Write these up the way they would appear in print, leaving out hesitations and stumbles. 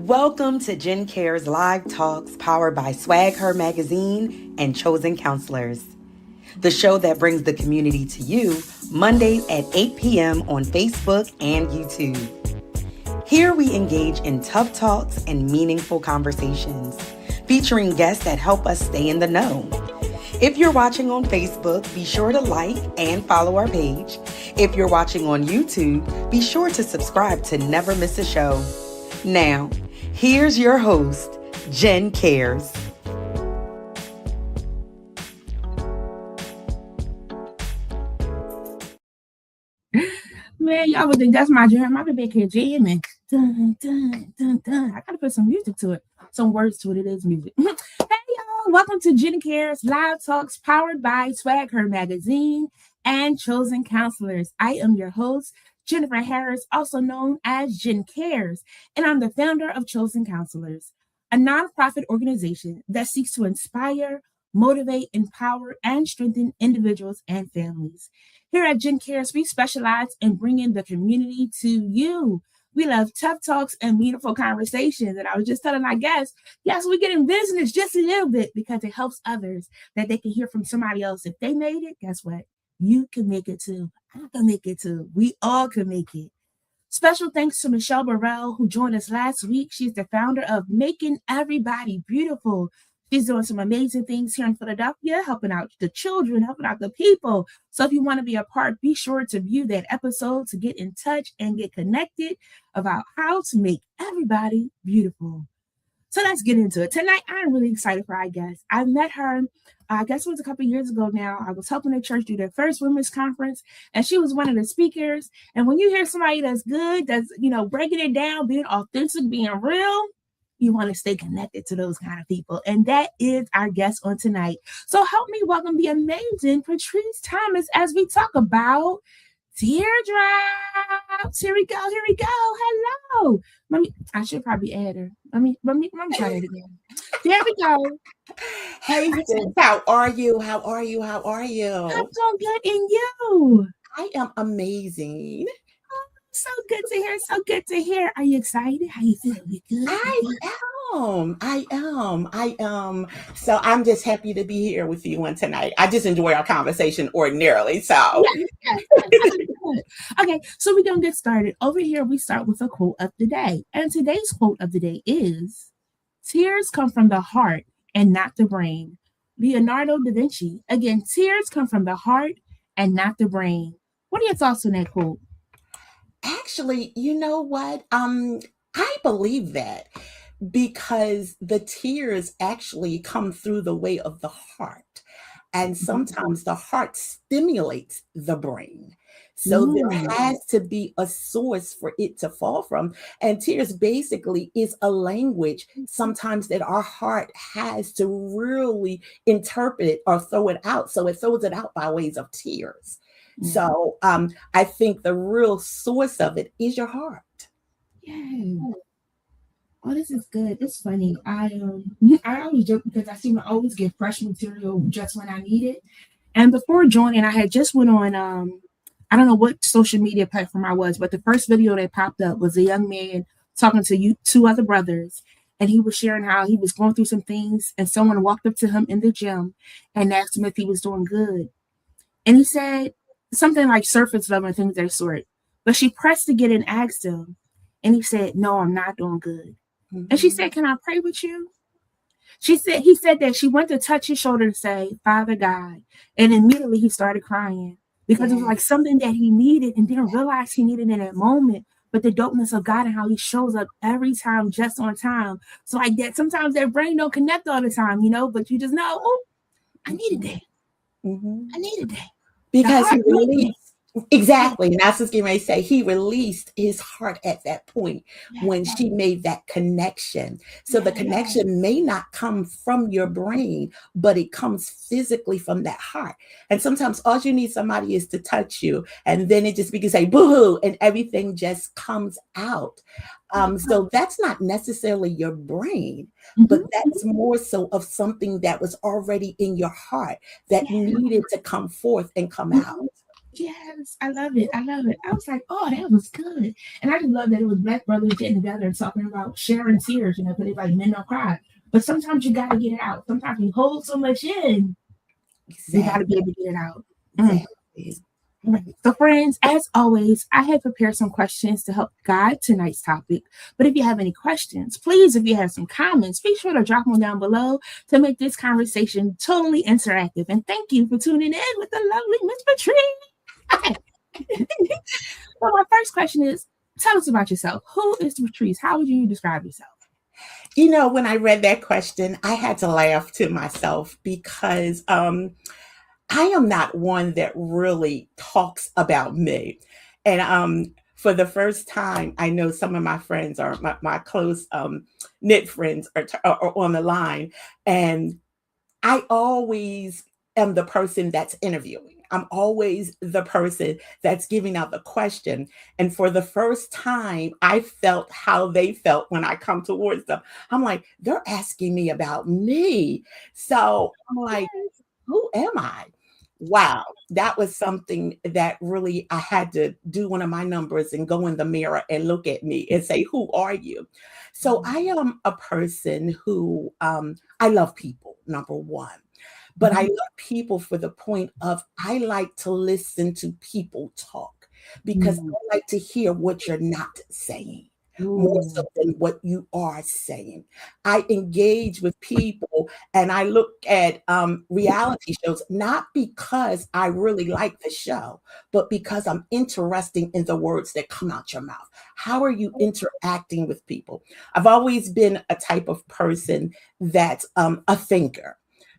Welcome to Jen Cares Live Talks powered by Swag Her Magazine and Chosen Counselors, the show that brings the community to you Mondays at 8 p.m. on Facebook and YouTube. Here we engage in tough talks and meaningful conversations, featuring guests that help us stay in the know. If you're watching on Facebook, be sure to like and follow our page. If you're watching on YouTube, be sure to subscribe to never miss a show. Now, here's your host, Jen Cares. Man, y'all would think that's my jam. I've been back here jamming. Dun, dun, dun, dun. I gotta put some music to it, some words to it. It is music. Hey, y'all. Welcome to Jen Cares Live Talks powered by Swag Her Magazine and Chosen Counselors. I am your host, Jennifer Harris, also known as Jen Cares, and I'm the founder of Chosen Counselors, a nonprofit organization that seeks to inspire, motivate, empower, and strengthen individuals and families. Here at Jen Cares, we specialize in bringing the community to you. We love tough talks and meaningful conversations. And I was just telling our guests, yes, we get in business just a little bit because it helps others that they can hear from somebody else. If they made it, guess what? You can make it too. I can make it too. We all can make it. Special thanks to Michelle Burrell, who joined us last week. She's the founder of Making Everybody Beautiful. She's doing some amazing things here in Philadelphia, helping out the children, helping out the people. So if you want to be a part, be sure to view that episode to get in touch and get connected about how to make everybody beautiful. So let's get into it. Tonight, I'm really excited for our guest. I met her, I guess it was a couple of years ago now. I was helping the church do their first women's conference, and she was one of the speakers. And when you hear somebody that's good, that's, breaking it down, being authentic, being real, you want to stay connected to those kind of people. And that is our guest on tonight. So help me welcome the amazing Patrice Thomas as we talk about teardrops. Here we go. Hello. I should probably add her. Let me try that again. There we go. Hey, how are you? I'm doing good, and you? I am amazing. So good to hear. Are you excited? How you feeling? You good? I am. So I'm just happy to be here with you one tonight. I just enjoy our conversation ordinarily. So yes. Okay, so we're gonna get started. Over here, we start with a quote of the day. And today's quote of the day is, "Tears come from the heart and not the brain." Leonardo da Vinci. Again, tears come from the heart and not the brain. What are your thoughts on that quote? Actually, you know what? I believe that because the tears actually come through the way of the heart. And sometimes the heart stimulates the brain. So there has to be a source for it to fall from. And tears basically is a language sometimes that our heart has to really interpret or throw it out. So it throws it out by ways of tears. So I think the real source of it is your heart. Yeah. Oh, this is good. It's funny. I always joke because I seem to always get fresh material just when I need it. And before joining, I had just went on I don't know what social media platform I was, but the first video that popped up was a young man talking to two other brothers, and he was sharing how he was going through some things, and someone walked up to him in the gym and asked him if he was doing good, and he said something like surface level and things of that sort. But she pressed again and asked him, and he said, "No, I'm not doing good." And she said, "Can I pray with you?" He said that she went to touch his shoulder to say, "Father God," and immediately he started crying because it was like something that he needed and didn't realize he needed in that moment. But the dopeness of God and how he shows up every time, just on time. So like that, sometimes their brain don't connect all the time, but you just know, oh, I needed that. I needed that. Because he released, exactly. And that's what I was say. He released his heart at that point when she made that connection. So the connection may not come from your brain, but it comes physically from that heart. And sometimes all you need somebody is to touch you. And then it just begins to say, boo-hoo, and everything just comes out. So that's not necessarily your brain, but that's more so of something that was already in your heart that needed to come forth and come out. Yes, I love it. I love it. I was like, oh, that was good. And I just love that it was black brothers getting together and talking about sharing tears, because everybody men don't cry. But sometimes you gotta get it out. Sometimes you hold so much in, you gotta be Exactly. able to get it out. Mm. Exactly. Right. So, friends, as always, I have prepared some questions to help guide tonight's topic. But if you have any questions, please, if you have some comments, be sure to drop them down below to make this conversation totally interactive. And thank you for tuning in with the lovely Miss Patrice. So, my first question is, tell us about yourself. Who is Patrice? How would you describe yourself? When I read that question, I had to laugh to myself because I am not one that really talks about me. And for the first time, I know some of my friends or my close knit friends are on the line. And I always am the person that's interviewing. I'm always the person that's giving out the question. And for the first time, I felt how they felt when I come towards them. I'm like, they're asking me about me. So I'm like, who am I? Wow, that was something that really I had to do one of my numbers and go in the mirror and look at me and say, who are you? So I am a person who I love people, number one. But I Mhm. love people for the point of I like to listen to people talk because Mm. I like to hear what you're not saying more so Ooh. than what you are saying. I engage with people and I look at reality shows not because I really like the show, but because I'm interested in the words that come out your mouth. How are you interacting with people? I've always been a type of person that's a thinker.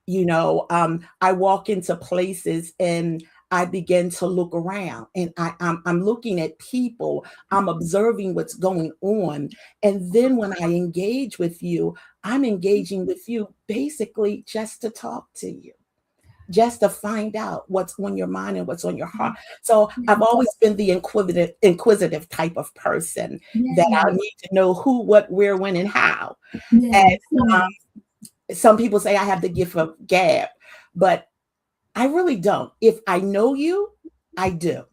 I walk into places and I begin to look around and I'm looking at people, I'm observing what's going on. And then when I engage with you, I'm engaging with you basically just to talk to you, just to find out what's on your mind and what's on your heart. So I've always been the inquisitive type of person that I Yes. need to know who, what, where, when, and how. And Yes. um, some people say I have the gift of gab, but I really don't. If I know you, I do.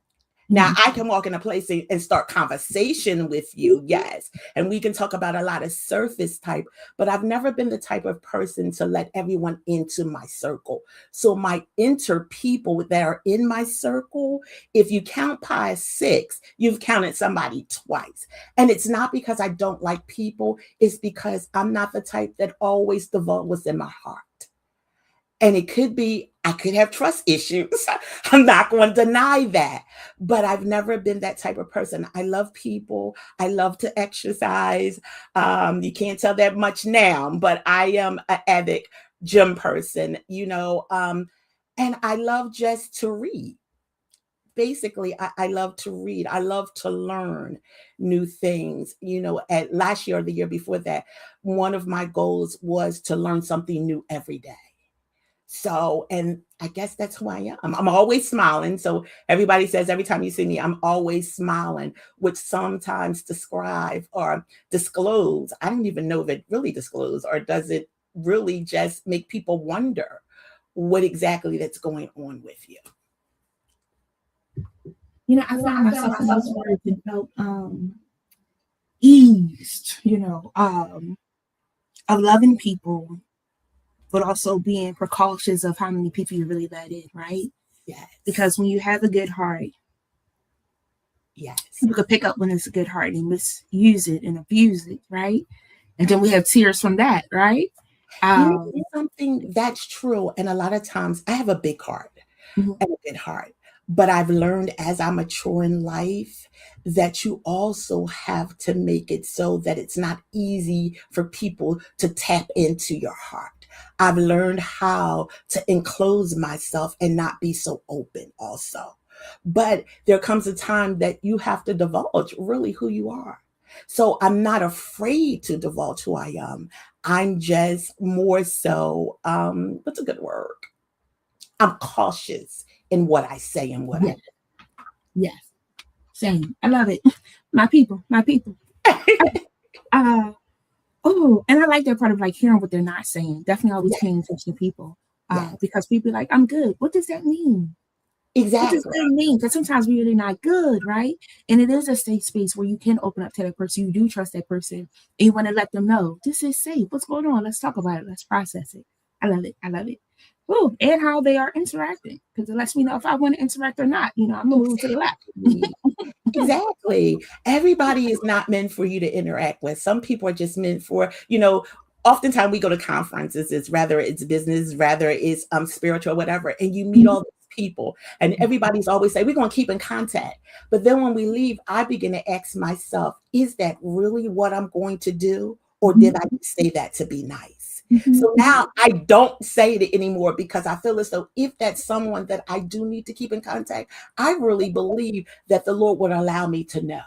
Now Mhm. I can walk in a place and start conversation with you, yes, and we can talk about a lot of surface type, but I've never been the type of person to let everyone into my circle. So my inter people that are in my circle, if you count past six, you've counted somebody twice. And it's not because I don't like people, it's because I'm not the type that always divulge what's in my heart. And it could be, I could have trust issues. I'm not going to deny that. But I've never been that type of person. I love people. I love to exercise. You can't tell that much now, but I am an avid gym person, and I love just to read. Basically, I love to read. I love to learn new things. At last year or the year before that, one of my goals was to learn something new every day. So, and I guess that's who I am. I'm always smiling. So everybody says every time you see me, I'm always smiling, which sometimes describe or disclose. I don't even know if it really disclose or does it really just make people wonder what exactly that's going on with you. I found myself in those words and felt eased, of loving people, but also being precautious of how many people you really let in, right? Yes. Because when you have a good heart, Yes. people could pick up when it's a good heart and misuse it and abuse it, right? And then we have tears from that, right? Um, Something that's true. And a lot of times I have a big heart mhm. and a good heart. But I've learned as I mature in life that you also have to make it so that it's not easy for people to tap into your heart. I've learned how to enclose myself and not be so open also. But there comes a time that you have to divulge really who you are. So I'm not afraid to divulge who I am. I'm just more so, what's a good word? I'm cautious in what I say and what Yes, I yes, same. I love it. My people, my people. do. Uh, oh, and I like that part of like hearing what they're not saying. Definitely always Yeah, paying attention to people. yeah, Because people be like, I'm good. What does that mean? Which is Exactly. good mean, because sometimes we're really not good, right? And it is a safe space where you can open up to that person. You do trust that person, and you want to let them know this is safe. What's going on? Let's talk about it. Let's process it. I love it. I love it. Ooh, and how they are interacting, because it lets me know if I want to interact or not. I'm gonna move to the left. Exactly. Exactly. Everybody is not meant for you to interact with. Some people are just meant for, oftentimes we go to conferences, it's rather it's business, rather it's spiritual, whatever, and you meet all these people and everybody's always say, we're gonna keep in contact. But then when we leave, I begin to ask myself, is that really what I'm going to do? Or did I just say that to be nice? So now I don't say it anymore because I feel as though if that's someone that I do need to keep in contact, I really believe that the Lord would allow me to know.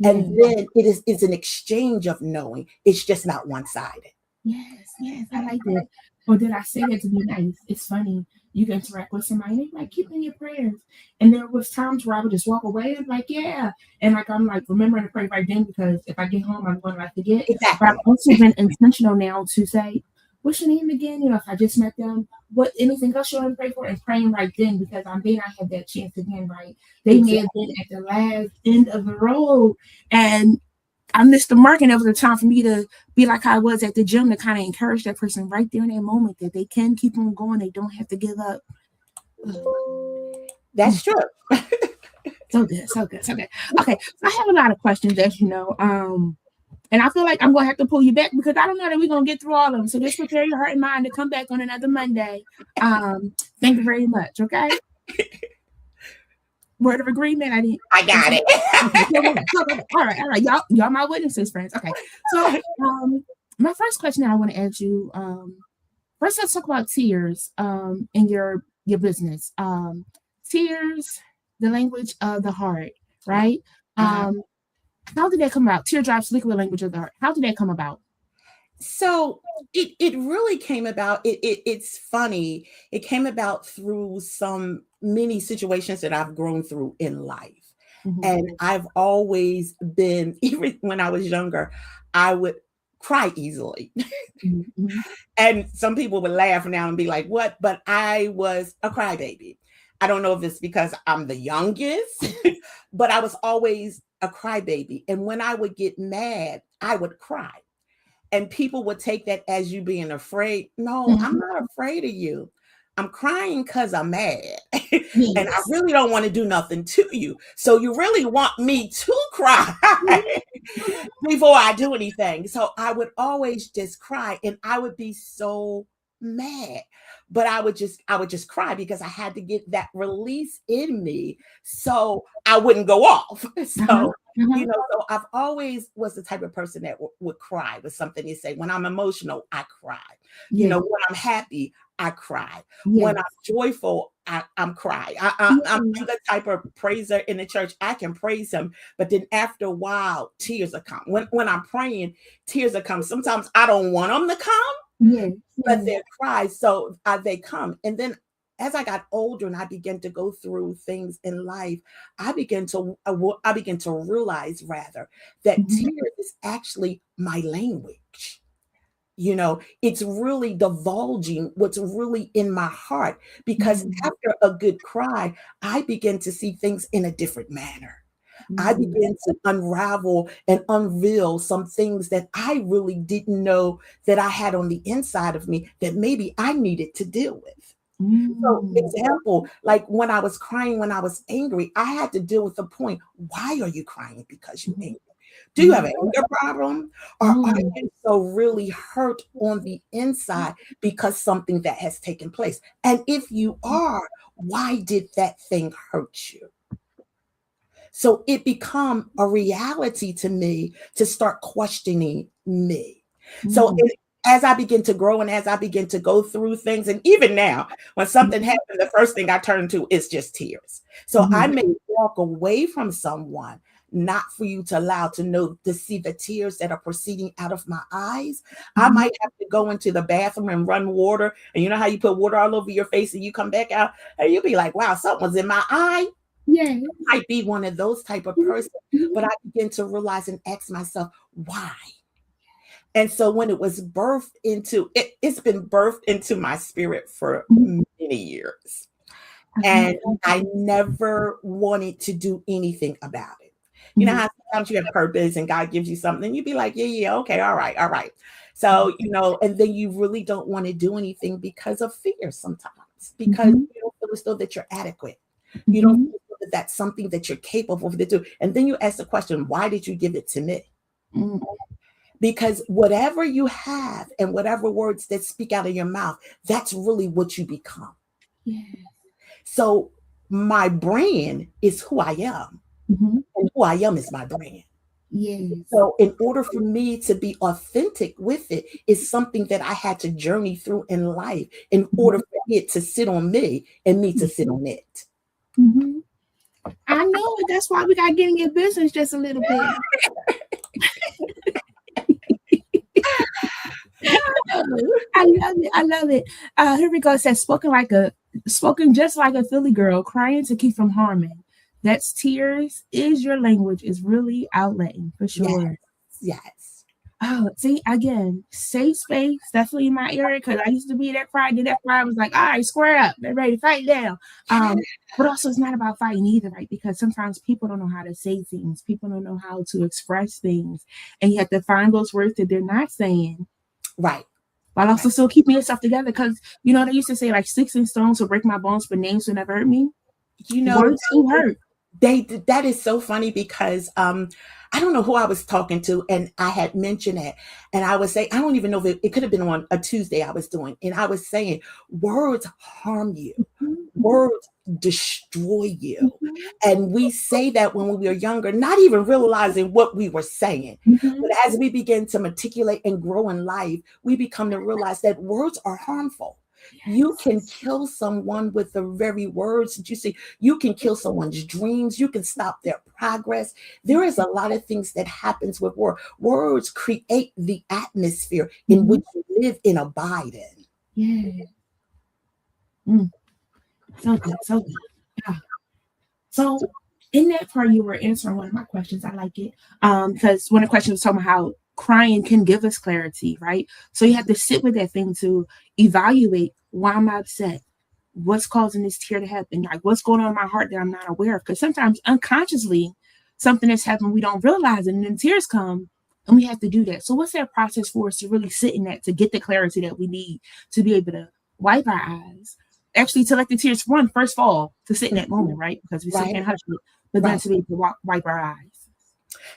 And then it's an exchange of knowing. It's just not one-sided. Yes, I like that. Or did I say that to be nice? It's funny. You can interact with somebody, and they're like, keep in your prayers. And there was times where I would just walk away and like, yeah. And like I'm like remembering to pray right then, because if I get home, I'm going to forget. But I've Exactly. also been intentional now to say, what's your name again? If I just met them, what anything else you want to pray for, and praying right then, because I may not have that chance again, right? They may have Exactly. been at the last end of the road, and I missed the mark, and it was a time for me to be like I was at the gym, to kind of encourage that person right there in that moment, that they can keep on going. They don't have to give up. That's true. So good, so good, so good. Okay, so I have a lot of questions, as you know. And I feel like I'm gonna have to pull you back, because I don't know that we're gonna get through all of them. So just prepare your heart and mind to come back on another Monday. Thank you very much. Okay. Word of agreement. I didn't. I got it. Okay. All right. Y'all my witnesses, friends. Okay. So my first question that I want to ask you, first let's talk about tears in your business. Tears, the language of the heart, right? Uh, How did that come about? Teardrops, liquid language of the heart. How did that come about? so it really came about. It's funny. It came about through some many situations that I've grown through in life. And I've always been, even when I was younger, I would cry easily. Mm-hmm. And some people would laugh now and be like, what? But I was a crybaby. I don't know if it's because I'm the youngest, but I was always a crybaby. And when I would get mad, I would cry. And people would take that as you being afraid. No, I'm not afraid of you. I'm crying because I'm mad. And I Yes. really don't want to do nothing to you. So you really want me to cry before I do anything. So I would always just cry and I would be so mad. But I would just cry because I had to get that release in me so I wouldn't go off. Uh-huh. So Uh-huh. so I've always was the type of person that would cry with something you say. When I'm emotional, I cry. Yes. When I'm happy, I cry. When I'm Yes. joyful, I'm cry. I'm Yes. the type of praiser in the church. I can praise him, but then after a while, tears will come. When I'm praying, tears will come. Sometimes I don't want them to come, Yes. but Yes. they're cries, so they come. And then as I got older and I began to go through things in life, I began to realize rather that Mhm. tears is actually my language. It's really divulging what's really in my heart, because Mhm. after a good cry, I begin to see things in a different manner. I Mhm. began to unravel and unveil some things that I really didn't know that I had on the inside of me that maybe I needed to deal with. So, Mm. example, like when I was crying when I was angry, I had to deal with the point. Why are you crying because you're Mhm. angry? Do you have Mhm. an anger problem? Or are Mm. you so really hurt on the inside because something that has taken place? And if you are, why did that thing hurt you? So it become a reality to me to start questioning me. So Mhm. as I begin to grow and as I begin to go through things, and even now, when something Mhm. happens, the first thing I turn to is just tears. So I Mhm. may walk away from someone, not for you to allow to see the tears that are proceeding out of my eyes. I Mhm. might have to go into the bathroom and run water. And you know how you put water all over your face and you come back out and you'll be like, wow, something was in my eye. Yes. Might be one of those type of Mhm. person, but Mhm. I begin to realize and ask myself, why? And so when it was it's been birthed into my spirit for Mhm. many years. and I never wanted to do anything about it. You know how sometimes you have purpose and God gives you something, and you'd be like, yeah, yeah, okay, all right, all right. So, and then you really don't want to do anything because of fear sometimes, because you don't feel as though that you're adequate. You don't feel that that's something that you're capable of to do. And then you ask the question, why did you give it to me? Because whatever you have and whatever words that speak out of your mouth, that's really what you become. So my brand is who I am, and who I am is my brand. So in order for me to be authentic with it is something that I had to journey through in life in order for it to sit on me and me to sit on it. I know it. That's why we got to get in your business just a little bit. I love it. I love it. Here we go. It says spoken just like a Philly girl, crying to keep from harming. That's tears is your language, is really outletting for sure. Yes. Oh, see, again, safe space, definitely in my area, because I used to be that cry, did that cry. I was like, all right, square up, they're ready to fight down. But also it's not about fighting either, right? Because sometimes people don't know how to say things. People don't know how to express things. And you have to find those words that they're not saying. Right. While also still keeping yourself together. Because, they used to say like sticks and stones will break my bones, but names will never hurt me. Words do hurt. That is so funny because I don't know who I was talking to, and I had mentioned it, and I was saying, I don't even know if it could have been on a Tuesday I was doing, and I was saying, words harm you, words destroy you, and we say that when we were younger, not even realizing what we were saying, but as we begin to matriculate and grow in life, we become to realize that words are harmful. You can kill someone with the very words that you say. You can kill someone's dreams. You can stop their progress. There is a lot of things that happens with words. Words create the atmosphere in which you live and abide in. So good. So good. Yeah. So in that part, you were answering one of my questions. I like it. Because one of the questions was talking about how crying can give us clarity, right? So you have to sit with that thing to evaluate, why am I upset? What's causing this tear to happen? Like, what's going on in my heart that I'm not aware of? Because sometimes unconsciously something has happened, we don't realize it, and then tears come, and we have to do that. So what's that process for us to really sit in that, to get the clarity that we need to be able to wipe our eyes, actually to let the tears run first of all, to sit in that moment, right? Because we still can't hush it, but then to be able to wipe our eyes.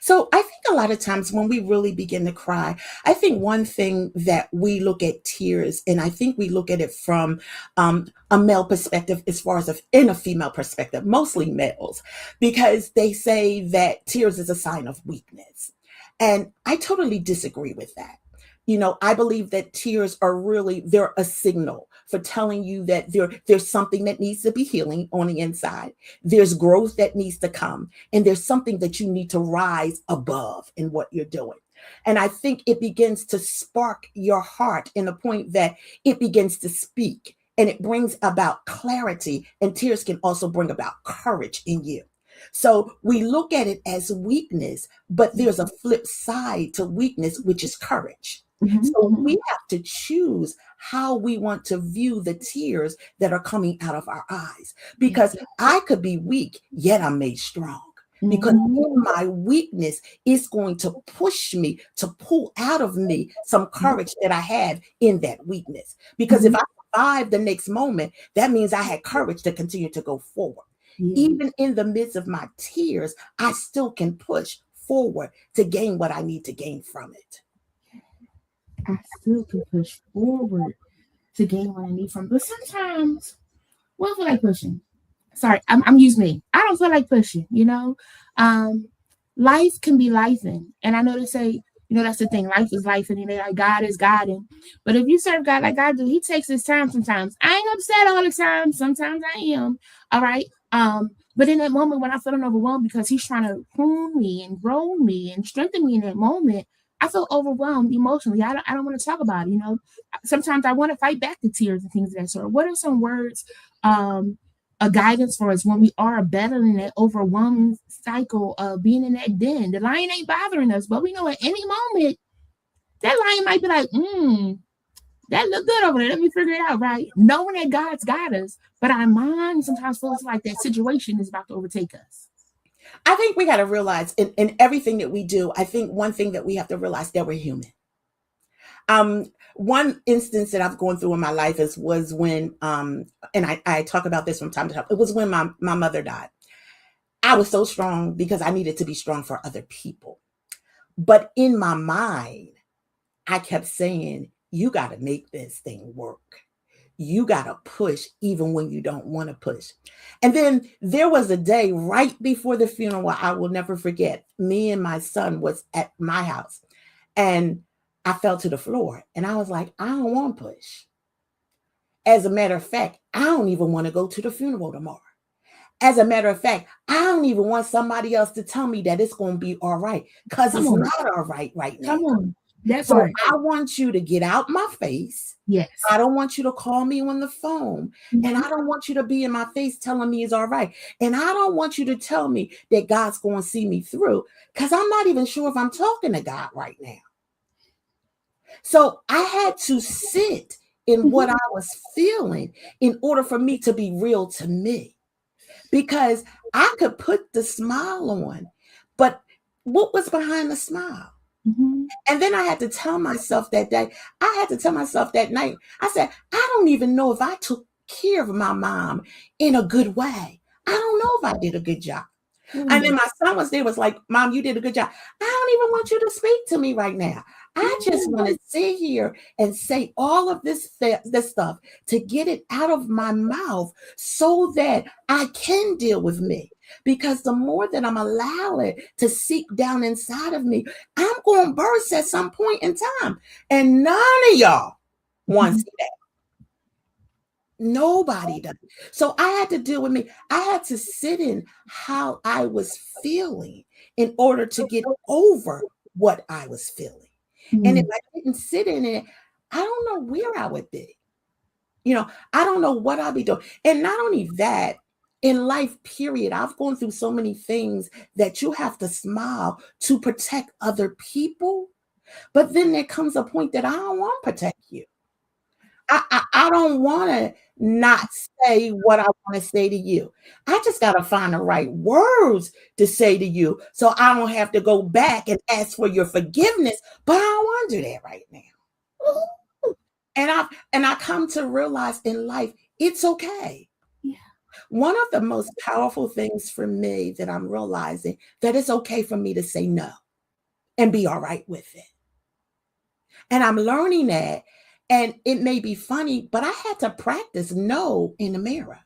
So I think a lot of times when we really begin to cry, I think one thing that we look at tears, and I think we look at it from a male perspective as far as in a female perspective, mostly males, because they say that tears is a sign of weakness. And I totally disagree with that. I believe that tears are they're a signal for telling you that there's something that needs to be healing on the inside. There's growth that needs to come, and there's something that you need to rise above in what you're doing. And I think it begins to spark your heart in the point that it begins to speak, and it brings about clarity, and tears can also bring about courage in you. So we look at it as weakness, but there's a flip side to weakness, which is courage. So we have to choose how we want to view the tears that are coming out of our eyes, because I could be weak, yet I'm made strong. Because in my weakness, it's going to push me to pull out of me some courage that I had in that weakness. Because if I survive the next moment, that means I had courage to continue to go forward. Even in the midst of my tears, I still can push forward to gain what I need to gain from it. I still can push forward to gain what I need from. But sometimes, well, I feel like pushing. Sorry, I'm using me. I don't feel like pushing. Life can be lifing, and I know they say, that's the thing. Life is life, and like God is guiding. But if you serve God like I do, He takes His time. Sometimes I ain't upset all the time. Sometimes I am. All right. But in that moment when I feel overwhelmed because He's trying to prune me and grow me and strengthen me in that moment, I feel overwhelmed emotionally. I don't want to talk about it. Sometimes I want to fight back the tears and things of that sort. What are some words, a guidance for us when we are battling that overwhelming cycle of being in that den? The lion ain't bothering us, but we know at any moment that lion might be like, that look good over there. Let me figure it out, right? Knowing that God's got us, but our mind sometimes feels like that situation is about to overtake us. I think we got to realize in everything that we do, I think one thing that we have to realize that we're human. One instance that I've gone through in my life was when, and I talk about this from time to time. It was when my mother died. I was so strong because I needed to be strong for other people. But in my mind, I kept saying, you got to make this thing work. You got to push even when you don't want to push. And then there was a day right before the funeral I will never forget. Me and my son was at my house and I fell to the floor and I was like, I don't want to push. As a matter of fact, I don't even want to go to the funeral tomorrow. As a matter of fact, I don't even want somebody else to tell me that it's going to be all right because it's not all right now. Come on. That's So right. I want you to get out my face. Yes. I don't want you to call me on the phone. Mhm. And I don't want you to be in my face telling me it's all right. And I don't want you to tell me that God's going to see me through because I'm not even sure if I'm talking to God right now. So I had to sit in what I was feeling in order for me to be real to me. Because I could put the smile on, but what was behind the smile? Mhm. And then I had to tell myself that day, I had to tell myself that night, I said, I don't even know if I took care of my mom in a good way. I don't know if I did a good job. And then my son was there, was like, Mom, you did a good job. I don't even want you to speak to me right now. I just want to sit here and say all of this stuff to get it out of my mouth so that I can deal with me. Because the more that I'm allowing to seep down inside of me, I'm going to burst at some point in time. And none of y'all want to see that. Nobody does. So I had to deal with me. I had to sit in how I was feeling in order to get over what I was feeling. And if I didn't sit in it, I don't know where I would be. I don't know what I'll be doing. And not only that, in life, period, I've gone through so many things that you have to smile to protect other people. But then there comes a point that I don't want to protect you. I don't want to not say what I want to say to you. I just got to find the right words to say to you so I don't have to go back and ask for your forgiveness, but I don't want to do that right now. And I come to realize in life, it's okay. Yeah. One of the most powerful things for me that I'm realizing that it's okay for me to say no and be all right with it. And I'm learning that. And it may be funny, but I had to practice no in the mirror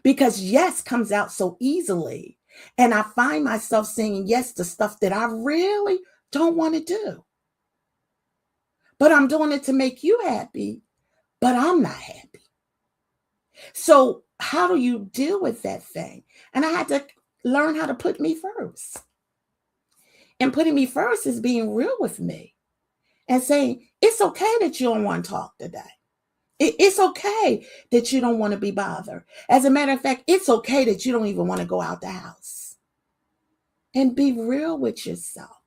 because yes comes out so easily. And I find myself saying yes to stuff that I really don't want to do. But I'm doing it to make you happy, but I'm not happy. So how do you deal with that thing? And I had to learn how to put me first. And putting me first is being real with me. And saying, it's okay that you don't want to talk today. It's okay that you don't want to be bothered. As a matter of fact, it's okay that you don't even want to go out the house. And be real with yourself.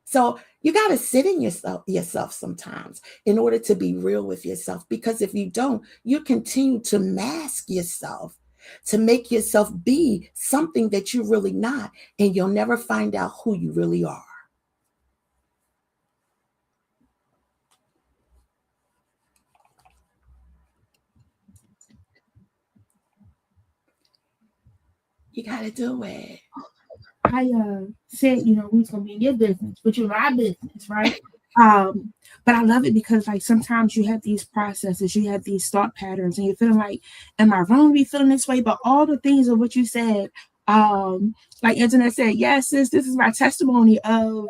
So you got to sit in yourself sometimes in order to be real with yourself. Because if you don't, you continue to mask yourself to make yourself be something that you're really not. And you'll never find out who you really are. You got to do it. I said, we was gonna be in your business, but you're my business, right? But I love it because like sometimes you have these processes, you have these thought patterns, and you're feeling like, am I wrong to be feeling this way? But all the things of what you said, like Internet said, yes, sis, this is my testimony of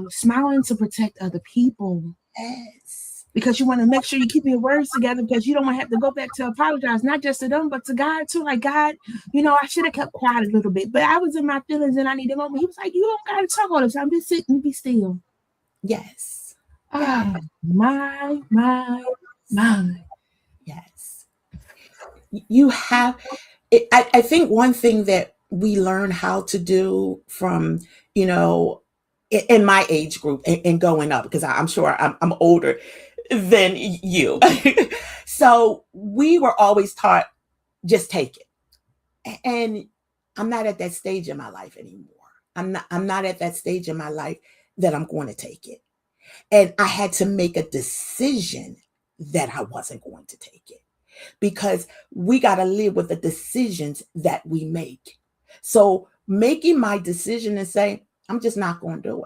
smiling to protect other people. Yes. Because you want to make sure you keep your words together because you don't want to have to go back to apologize, not just to them, but to God too. Like, God, I should have kept quiet a little bit, but I was in my feelings and I needed a moment. He was like, you don't got to talk all the time. Just sit and be still. Yes. Oh, my. Yes. You have, I think one thing that we learn how to do from, in my age group and going up, because I'm sure I'm older than you. So we were always taught, just take it. And I'm not at that stage in my life anymore. I'm not at that stage in my life that I'm going to take it. And I had to make a decision that I wasn't going to take it, because we got to live with the decisions that we make. So making my decision and saying, I'm just not going to do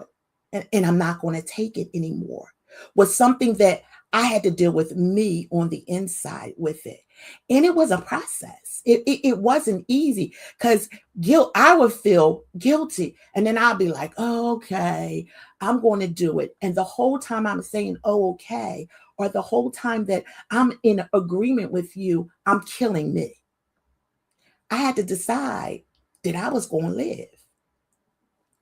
it, and I'm not going to take it anymore, was something that I had to deal with me on the inside with it. And it was a process. It wasn't easy, because I would feel guilty. And then I'll be like, oh, okay, I'm going to do it. And the whole time I'm saying, oh, okay, or the whole time that I'm in agreement with you, I'm killing me. I had to decide that I was going to live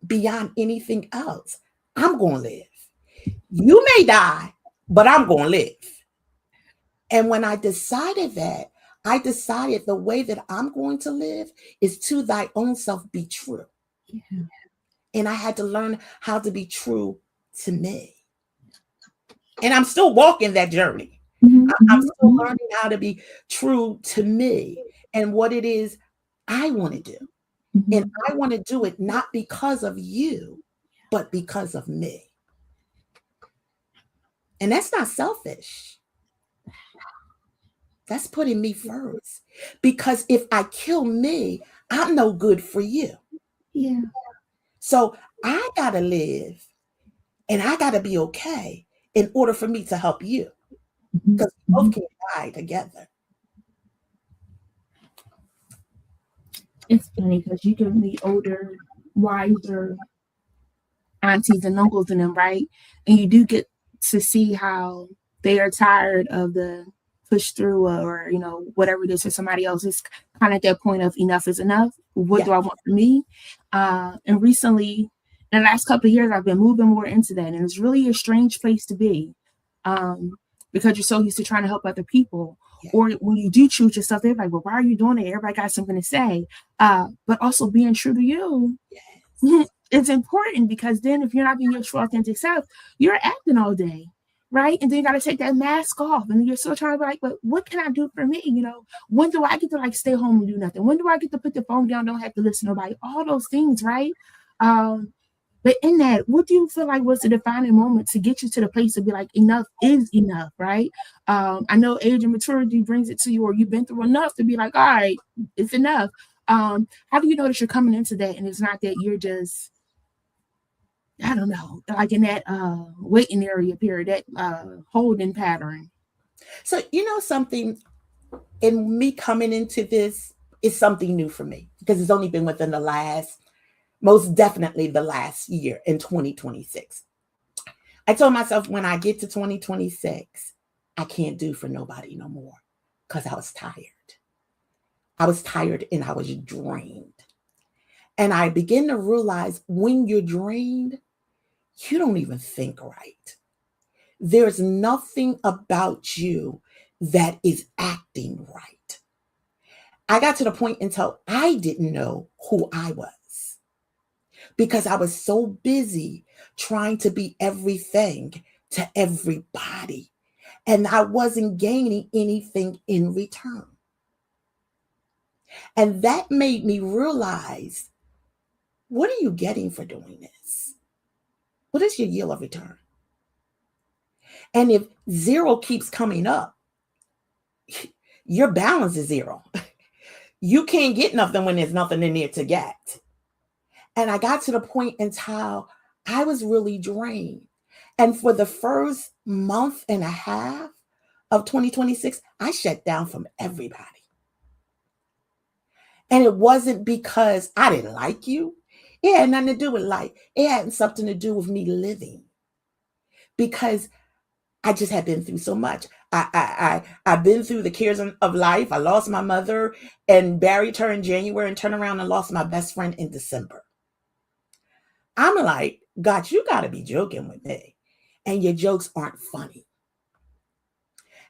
beyond anything else. I'm going to live. You may die, but I'm going to live. And when I decided that, I decided the way that I'm going to live is to thy own self be true. Yeah. And I had to learn how to be true to me. And I'm still walking that journey. Mm-hmm. I'm still learning how to be true to me and what it is I want to do. Mm-hmm. And I want to do it not because of you, but because of me. And that's not selfish. That's putting me first. Because if I kill me, I'm no good for you. Yeah. So I got to live, and I got to be okay in order for me to help you. Because we both can die together. It's funny because you can meet older, wiser aunties and uncles in them, right? And you do get to see how they are tired of the push through, or whatever it is for somebody else. It's kind of at that point of enough is enough. What do I want for me? And recently, in the last couple of years, I've been moving more into that, and it's really a strange place to be, because you're so used to trying to help other people. Or when you do choose yourself, they're like, well, why are you doing it? Everybody got something to say. But also being true to you. Yes. It's important, because then if you're not being your true authentic self, you're acting all day, right? And then you got to take that mask off, and you're still trying to be like, but what can I do for me? When do I get to stay home and do nothing? When do I get to put the phone down, don't have to listen to nobody? All those things, right? But in that, what do you feel like was the defining moment to get you to the place to be like, enough is enough, right? I know age and maturity brings it to you, or you've been through enough to be like, all right, it's enough. How do you know that you're coming into that, and it's not that you're just, I don't know, like in that waiting area period, that holding pattern? So, something, in me coming into this is something new for me, because it's only been within most definitely the last year, in 2026. I told myself, when I get to 2026, I can't do for nobody no more, because I was tired. I was tired and I was drained. And I begin to realize, when you're drained, you don't even think right. There's nothing about you that is acting right. I got to the point until I didn't know who I was, because I was so busy trying to be everything to everybody, and I wasn't gaining anything in return. And that made me realize, what are you getting for doing this? What is your yield of return? And if zero keeps coming up, your balance is zero. You can't get nothing when there's nothing in there to get. And I got to the point in how I was really drained. And for the first month and a half of 2026, I shut down from everybody. And it wasn't because I didn't like you. It had nothing to do with life. It had something to do with me living, because I just had been through so much. I've been through the cares of life. I lost my mother and buried her in January, and turned around and lost my best friend in December. I'm like, God, you got to be joking with me. And your jokes aren't funny.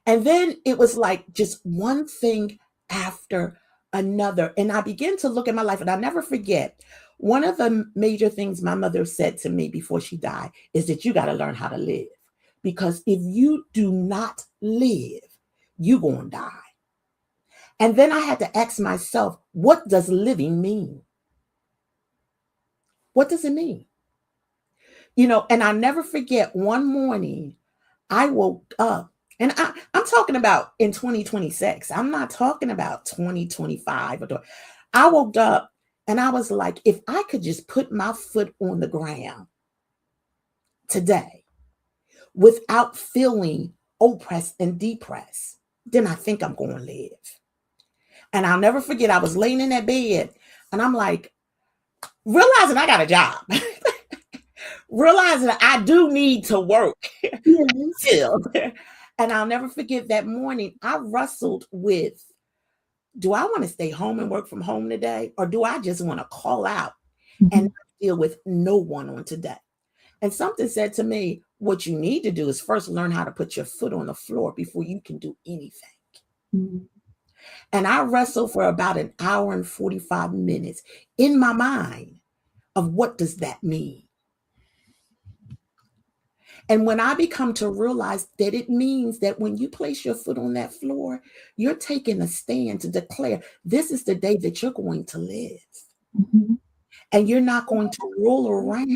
And then it was like just one thing after another. And I began to look at my life, and I'll never forget one of the major things my mother said to me before she died is that you got to learn how to live. Because if you do not live, you're going to die. And then I had to ask myself, what does living mean? What does it mean? And I'll never forget one morning I woke up, and I'm talking about in 2026. I'm not talking about 2025. I woke up and I was like, if I could just put my foot on the ground today without feeling oppressed and depressed, then I think I'm going to live. And I'll never forget, I was laying in that bed and I'm like, realizing I got a job, realizing I do need to work still. And I'll never forget that morning, I wrestled with, do I want to stay home and work from home today? Or do I just want to call out and deal with no one on today? And something said to me, what you need to do is first learn how to put your foot on the floor before you can do anything. Mm-hmm. And I wrestled for about an hour and 45 minutes in my mind of what does that mean? And when I become to realize that it means that when you place your foot on that floor, you're taking a stand to declare this is the day that you're going to live. Mm-hmm. And you're not going to roll around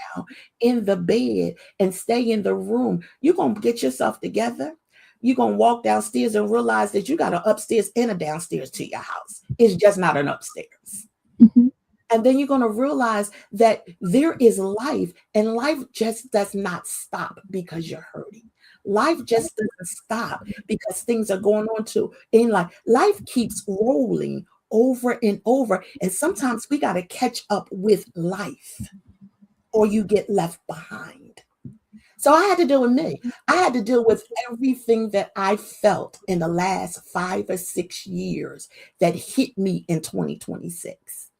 in the bed and stay in the room. You're going to get yourself together. You're going to walk downstairs and realize that you got an upstairs and a downstairs to your house. It's just not an upstairs. Mm-hmm. And then you're going to realize that there is life, and life just does not stop because you're hurting. Life just doesn't stop because things are going on in life. Life keeps rolling over and over. And sometimes we got to catch up with life or you get left behind. So I had to deal with me. I had to deal with everything that I felt in the last 5 or 6 years that hit me in 2026.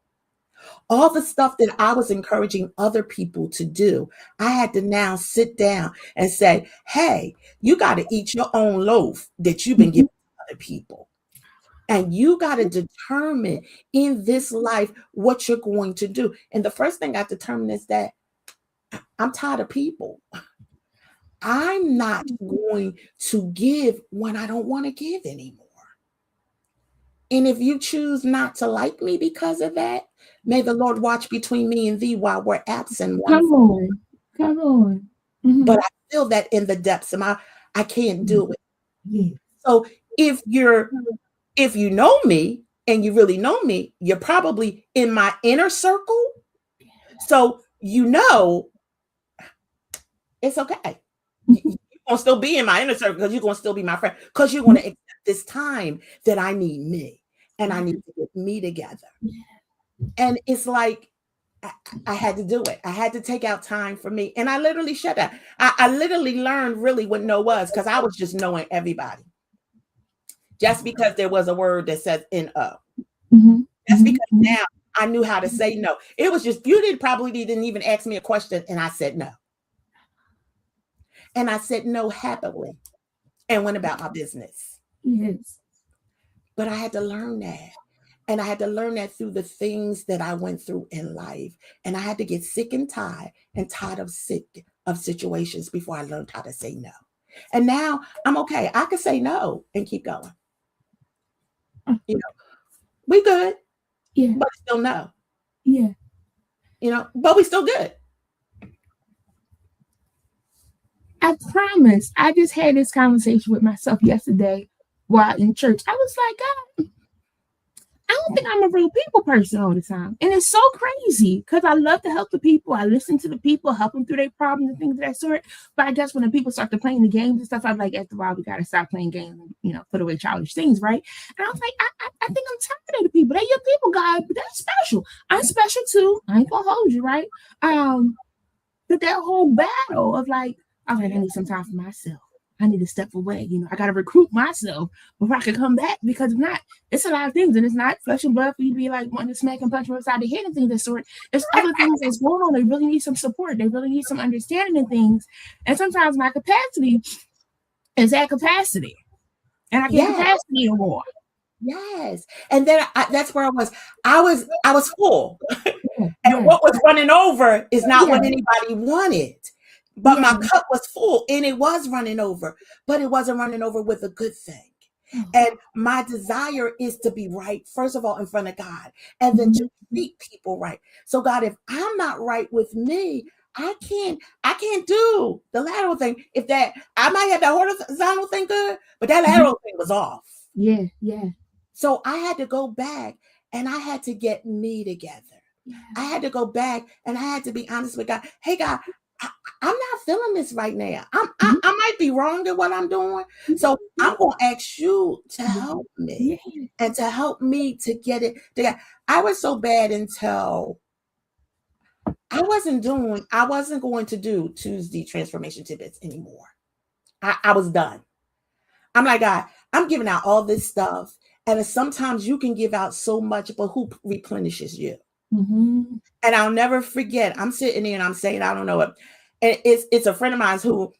All the stuff that I was encouraging other people to do, I had to now sit down and say, hey, you got to eat your own loaf that you've been giving to other people. And you got to determine in this life what you're going to do. And the first thing I determined is that I'm tired of people. I'm not going to give when I don't want to give anymore. And if you choose not to like me because of that, may the Lord watch between me and thee while we're absent. Come on. Mm-hmm. But I feel that in the depths of I can't do it. Yeah. So if you know me and you really know me, you're probably in my inner circle. So it's okay. You're going to still be in my inner circle because you're going to still be my friend, because you're going to accept this time that I need me and I need to get me together. And it's like, I had to do it. I had to take out time for me. And I literally shut that. I literally learned really what no was, because I was just knowing everybody. Just because there was a word that says N-O. Mm-hmm. Just because now I knew how to say no. It was just, you probably didn't even ask me a question and I said no. And I said no happily and went about my business. Yes. But I had to learn that. And I had to learn that through the things that I went through in life. And I had to get sick and tired of situations before I learned how to say no. And now I'm okay. I can say no and keep going. We good. Yeah. But still no. Yeah. But we still good. I promise. I just had this conversation with myself yesterday while in church. I was like, God, I don't think I'm a real people person all the time. And it's so crazy because I love to help the people. I listen to the people, help them through their problems and things of that sort. But I guess when the people start to playing the games and stuff, I'm like, after a while, we got to stop playing games and, put away childish things, right? And I was like, I think I'm tired of the people. They're your people, God, but that's special. I'm special too. I ain't gonna hold you, right? But that whole battle of like, I was like, I need some time for myself. I need to step away. I got to recruit myself before I can come back, because if not, it's a lot of things. And it's not flesh and blood for you to be like wanting to smack and punch them upside the head and things of that sort. It's other things that's going on. They really need some support. They really need some understanding and things. And sometimes my capacity is at capacity. And I can't capacity anymore. Yes. And then that's where I was. I was full. Yeah, And yeah, what was running over is not yeah, what anybody wanted. But my yeah. cup was full and it was running over, but it wasn't running over with a good thing. Oh, And my desire is to be right, first of all, in front of God, and then to mhm. treat people right. So God, if I'm not right with me, I can't do the lateral thing. If that I might have that horizontal thing good, but that Mhm. lateral thing was off. Yeah, yeah, So I had to go back and I had to get me together. I yeah. had to go back and I had to be honest with God. Hey, God, I, I'm not feeling this right now. Mhm, I might be wrong in what I'm doing. mhm, So I'm going to ask you to yeah, help me yeah. and to help me to get it together. I was so bad until I wasn't going to do Tuesday transformation tidbits anymore. I was done. I'm like, God, I'm giving out all this stuff. And sometimes you can give out so much, but who replenishes you? Mhm. And I'll never forget. I'm sitting there and I'm saying, I don't know it. And it's a friend of mine who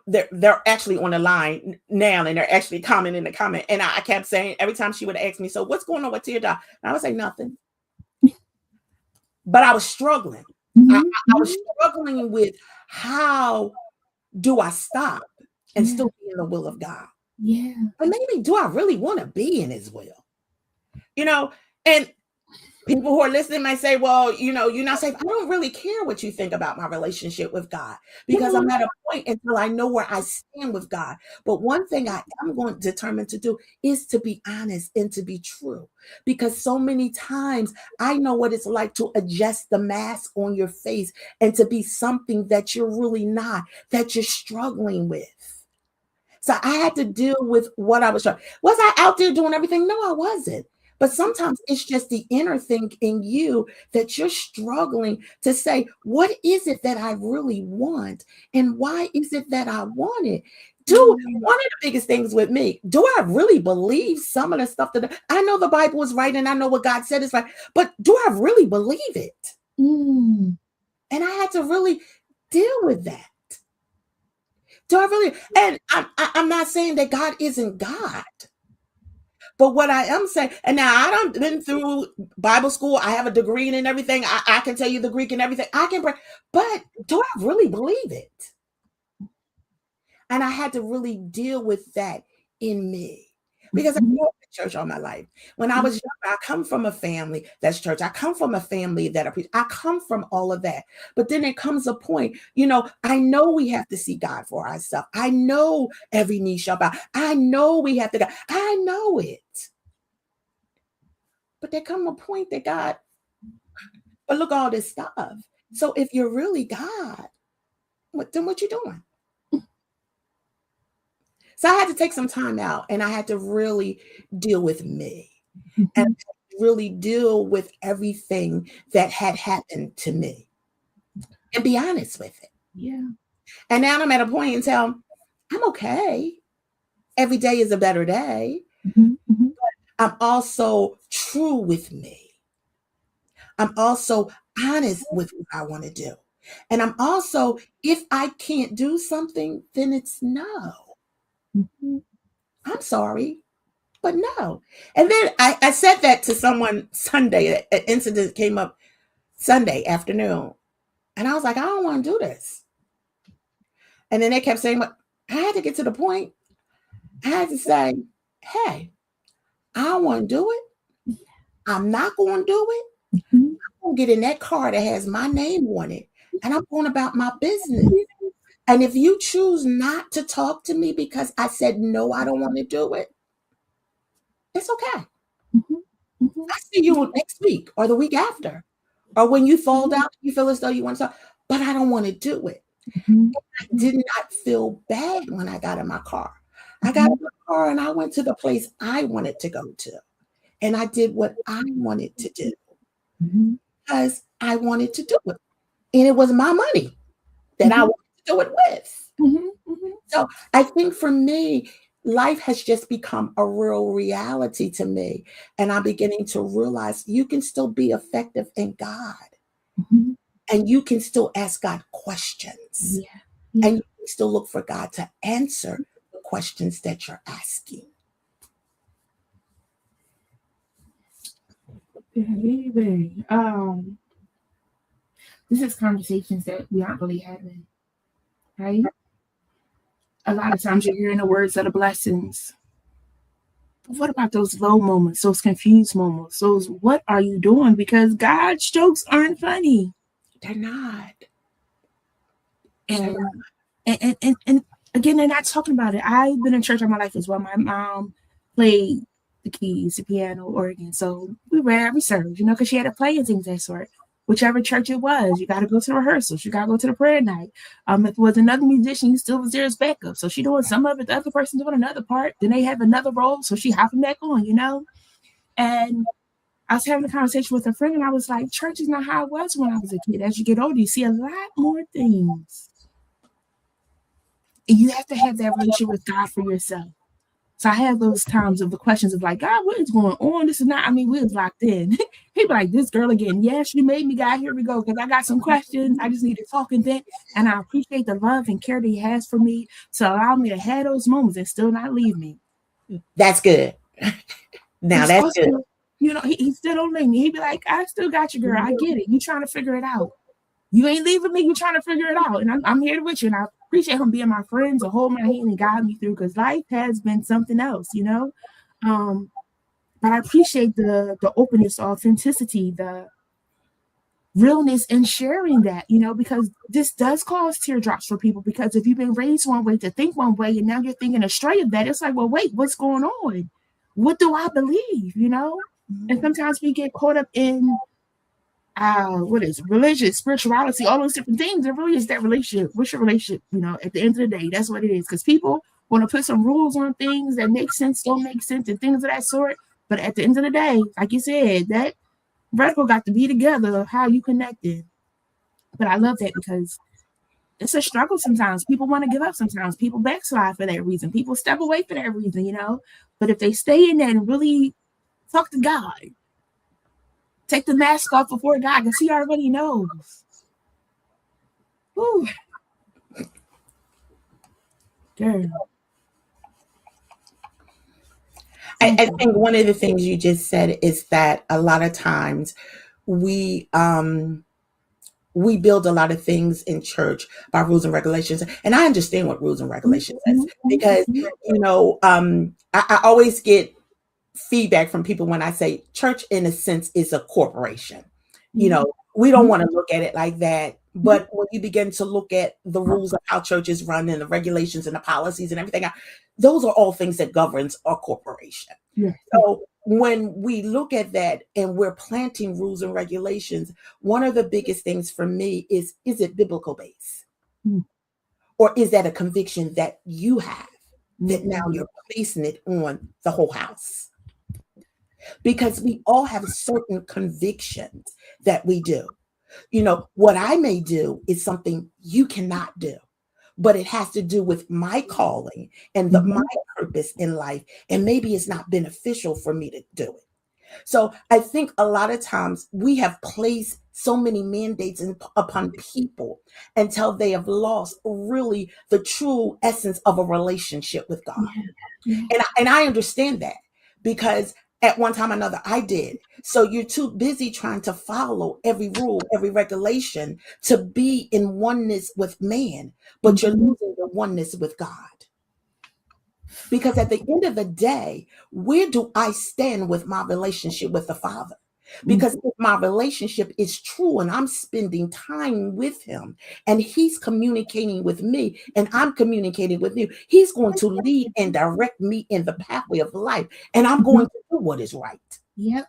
they're actually on the line now and they're actually commenting in the comment. And I kept saying every time she would ask me, so what's going on with Teardrop? And I would say nothing. But I was struggling. Mhm, I was mhm. struggling with how do I stop and Yeah, still be in the will of God? yeah. And maybe do I really want to be in his will? You know, and people who are listening might say, well, you're not safe. I don't really care what you think about my relationship with God because I'm Mhm, at a point until I know where I stand with God. But one thing I am going to determine to do is to be honest and to be true because so many times I know what it's like to adjust the mask on your face and to be something that you're really not, that you're struggling with. So I had to deal with what I was trying. Was I out there doing everything? No, I wasn't. But sometimes it's just the inner thing in you that you're struggling to say, what is it that I really want? And why is it that I want it? Do mm, one of the biggest things with me, do I really believe some of the stuff that I know the Bible is right and I know what God said is right, but do I really believe it? mm. And I had to really deal with that. Do I really? And I'm not saying that God isn't God, but what I am saying, and now I don't been through Bible school. I have a degree in and everything. I can tell you the Greek and everything. I can, but do I really believe it? And I had to really deal with that in me because I Mhm, grew up in church all my life. When I was young, I come from a family that's church. I come from a family that I come from all of that. But then there comes a point, I know we have to see God for ourselves. I know every knee shall bow. I know we have to go. I know it. But there come a point that God, but look all this stuff. So if you're really God, then what you doing? So I had to take some time out and I had to really deal with me and mhm. really deal with everything that had happened to me and be honest with it. Yeah. And now I'm at a point until I'm okay. Every day is a better day. Mhm, mhm. I'm also true with me. I'm also honest with what I want to do. And I'm also, if I can't do something, then it's no. Mhm. I'm sorry. But no. And then I said that to someone Sunday. An incident came up Sunday afternoon. And I was like, I don't want to do this. And then they kept saying, but I had to get to the point. I had to say, hey, I don't want to do it. I'm not going to do it. Mhm. I'm going to get in that car that has my name on it. And I'm going about my business. And if you choose not to talk to me because I said, no, I don't want to do it, it's okay. Mhm, mhm. I see you next week or the week after. Or when you fall Mhm, down, you feel as though you want to talk, but I don't want to do it. mhm, I mhm, did not feel bad when I got in my car. I got in mhm, my car and I went to the place I wanted to go to. And I did what I wanted to do mhm, because I wanted to do it. And it was my money that I mhm, wanted to do it with. mhm, mhm. So I think for me, life has just become a real reality to me. And I'm beginning to realize you can still be effective in God Mhm. and you can still ask God questions Yeah. Yeah. and you can still look for God to answer the questions that you're asking. Baby. This is conversations that we aren't really having, right? A lot of times you're hearing the words of the blessings. But what about those low moments, those confused moments, those what are you doing? Because God's jokes aren't funny. They're not. And and again, they're not talking about it. I've been in church all my life as well. My mom played the keys, the piano, organ. So we rarely served, because she had to play and things of that sort. Whichever church it was, you got to go to the rehearsals. You got to go to the prayer night. If it was another musician, you still was there as backup. So she doing some of it, the other person doing another part. Then they have another role, so she hopping back on, And I was having a conversation with a friend, and I was like, church is not how it was when I was a kid. As you get older, you see a lot more things. And you have to have that relationship with God for yourself. So I have those times of the questions of like, God, what is going on? This is not, we was locked in. People like, this girl again. Yes, you made me, God. Here we go. Because I got some questions. I just need to talk and vent. And I appreciate the love and care that he has for me to allow me to have those moments and still not leave me. That's good. Now that's also, good. He still don't leave me. He'd be like, I still got you, girl. I get it. You trying to figure it out. You ain't leaving me. You trying to figure it out. And I'm here with you. And I appreciate him being my friend to hold my hand and guide me through, because life has been something else, But I appreciate the openness, the authenticity, the realness in sharing that, because this does cause teardrops for people. Because if you've been raised one way to think one way, and now you're thinking astray of that, it's like, well, wait, what's going on? What do I believe? And sometimes we get caught up in what is religion, spirituality, all those different things. It really is that relationship. What's your relationship? At the end of the day, that's what it is. Because people want to put some rules on things that make sense, don't make sense, and things of that sort. But at the end of the day, like you said, that vertical got to be together of how you connected. But I love that because it's a struggle sometimes. People want to give up sometimes. People backslide for that reason. People step away for that reason, But if they stay in that and really talk to God, take the mask off before God, because he already knows. Whew. Girl. I think one of the things you just said is that a lot of times we build a lot of things in church by rules and regulations. And I understand what rules and regulations is, because, I always get feedback from people when I say church, in a sense, is a corporation. We don't want to look at it like that. But when you begin to look at the rules of how churches run and the regulations and the policies and everything, those are all things that governs a corporation. Yeah. So when we look at that and we're planting rules and regulations, one of the biggest things for me is it biblical based? Or is that a conviction that you have that now you're placing it on the whole house? Because we all have certain convictions that we do. What I may do is something you cannot do, but it has to do with my calling and my purpose in life. And maybe it's not beneficial for me to do it. So I think a lot of times we have placed so many mandates upon people until they have lost really the true essence of a relationship with God. And I understand that, because at one time or another, I did. So you're too busy trying to follow every rule, every regulation to be in oneness with man, but you're losing the oneness with God. Because at the end of the day, where do I stand with my relationship with the Father? Because if my relationship is true and I'm spending time with him and he's communicating with me and I'm communicating with you, he's going to lead and direct me in the pathway of life. And I'm going to do what is right. Yep.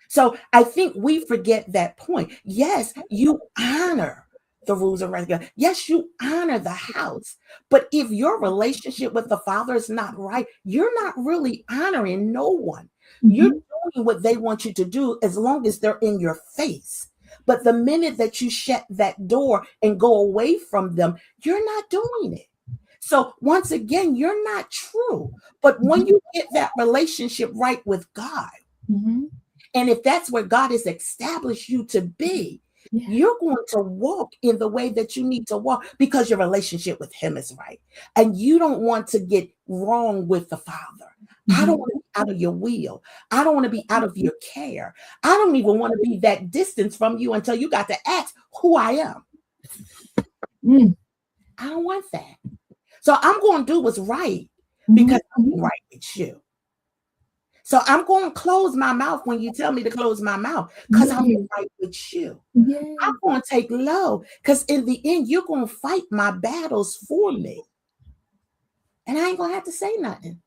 So I think we forget that point. Yes, you honor the rules and regulations. Yes, you honor the house. But if your relationship with the Father is not right, you're not really honoring no one. You're doing what they want you to do as long as they're in your face. But the minute that you shut that door and go away from them, you're not doing it. So once again, you're not true. But when you get that relationship right with God, and if that's where God has established you to be, Yeah. You're going to walk in the way that you need to walk because your relationship with him is right. And you don't want to get wrong with the Father. I don't want to be out of your will. I don't want to be out of your care. I don't even want to be that distance from you until you got to ask who I am. Mm. I don't want that. So I'm going to do what's right because I'm right with you. So I'm going to close my mouth when you tell me to close my mouth because I'm right with you. Yeah. I'm going to take low because in the end, you're going to fight my battles for me. And I ain't going to have to say nothing.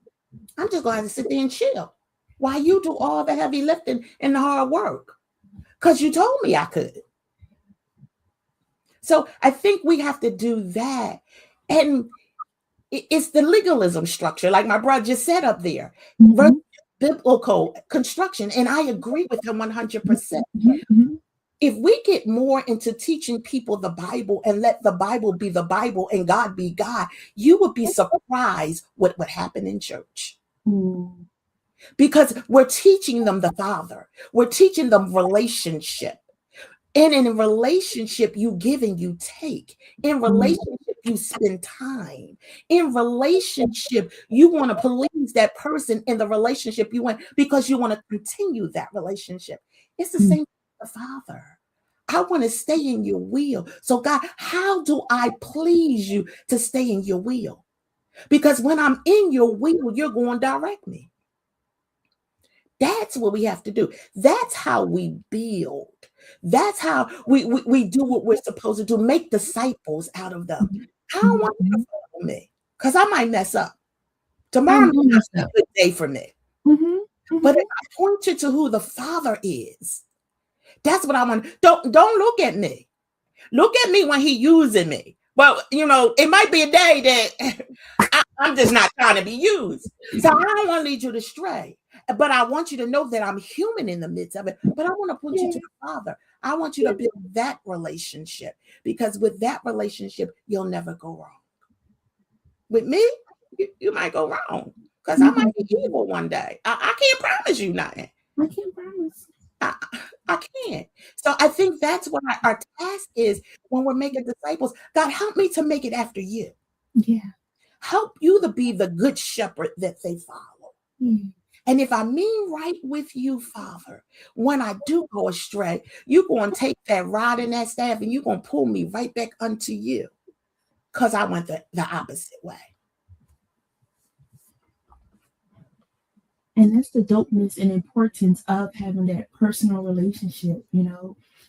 I'm just going to have to sit there and chill while you do all the heavy lifting and the hard work because you told me I could. So I think we have to do that. And it's the legalism structure, like my brother just said up there, versus biblical construction. And I agree with him 100%. If we get more into teaching people the Bible and let the Bible be the Bible and God be God, you would be surprised what would happen in church. Because we're teaching them the Father. We're teaching them relationship. And in a relationship, you give and you take. In relationship, you spend time. In relationship, you want to please that person in the relationship you want because you want to continue that relationship. It's the same with the Father. I want to stay in your will. So God, how do I please you to stay in your will? Because when I'm in your will, you're going to direct me. That's what we have to do. That's how we build. That's how we do what we're supposed to do, make disciples out of them. I don't want you to follow me because I might mess up. Tomorrow might not be a good day for me. But if I point you to who the Father is, that's what I want. Don't look at me. Look at me when he's using me. Well, it might be a day that I'm just not trying to be used. So I don't want to lead you astray. But I want you to know that I'm human in the midst of it. But I want to point you to the Father. I want you to build that relationship because with that relationship, you'll never go wrong. With me, you might go wrong because I might be evil one day. I can't promise you nothing. I can't promise. I can't. So I think that's what our task is when we're making disciples. God, help me to make it after you. Yeah. Help you to be the good shepherd that they follow. And if I mean right with you, Father, when I do go astray, you're going to take that rod and that staff and you're going to pull me right back unto you because I went the opposite way. And that's the dopeness and importance of having that personal relationship.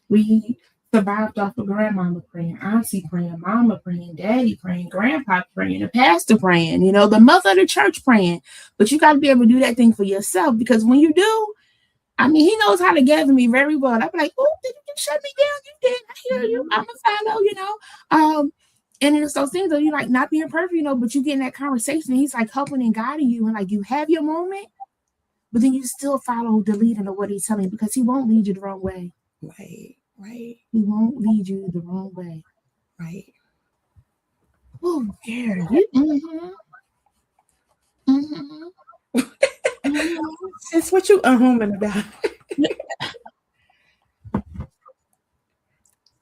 We survived off of grandmama praying, auntie praying, mama praying, daddy praying, grandpa praying, the pastor praying, the mother of the church praying. But you got to be able to do that thing for yourself because when you do, he knows how to gather me very well. I'd be like, oh, did you shut me down? You did. I hear you. I'm a follow, And it's those things that you like not being perfect, but you get in that conversation and he's like helping and guiding you and like you have your moment. But then you still follow the leading of what he's telling you because he won't lead you the wrong way. Right. He won't lead you the wrong way. Right. Oh, yeah. That's what you humming about.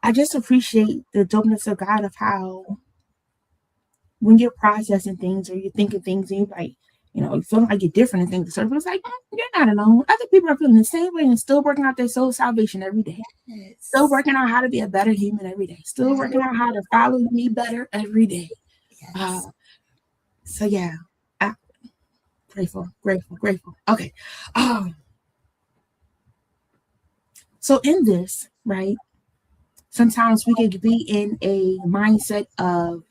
I just appreciate the dopeness of God of how when you're processing things or you're thinking things and you're like, you feel like you're different and things. So it's like, you're not alone. Other people are feeling the same way and still working out their soul salvation every day. Yes. Still working out how to be a better human every day. Still working out how to follow me better every day. Yes. So yeah, grateful. Okay. So in this, right, sometimes we could be in a mindset of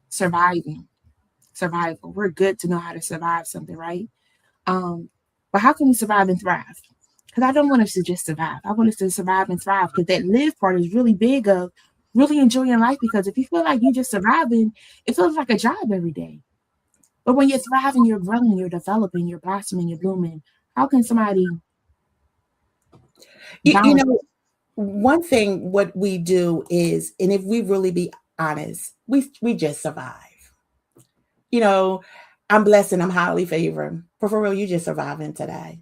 survival. We're good to know how to survive something, right? But how can we survive and thrive? Because I don't want us to just survive. I want us to survive and thrive because that live part is really big of really enjoying life because if you feel like you're just surviving, it feels like a job every day. But when you're thriving, you're growing, you're developing, you're blossoming, you're blooming. How can somebody one thing what we do is, and if we really be honest, we just survive. I'm blessed and I'm highly favored. But for real, you just surviving today.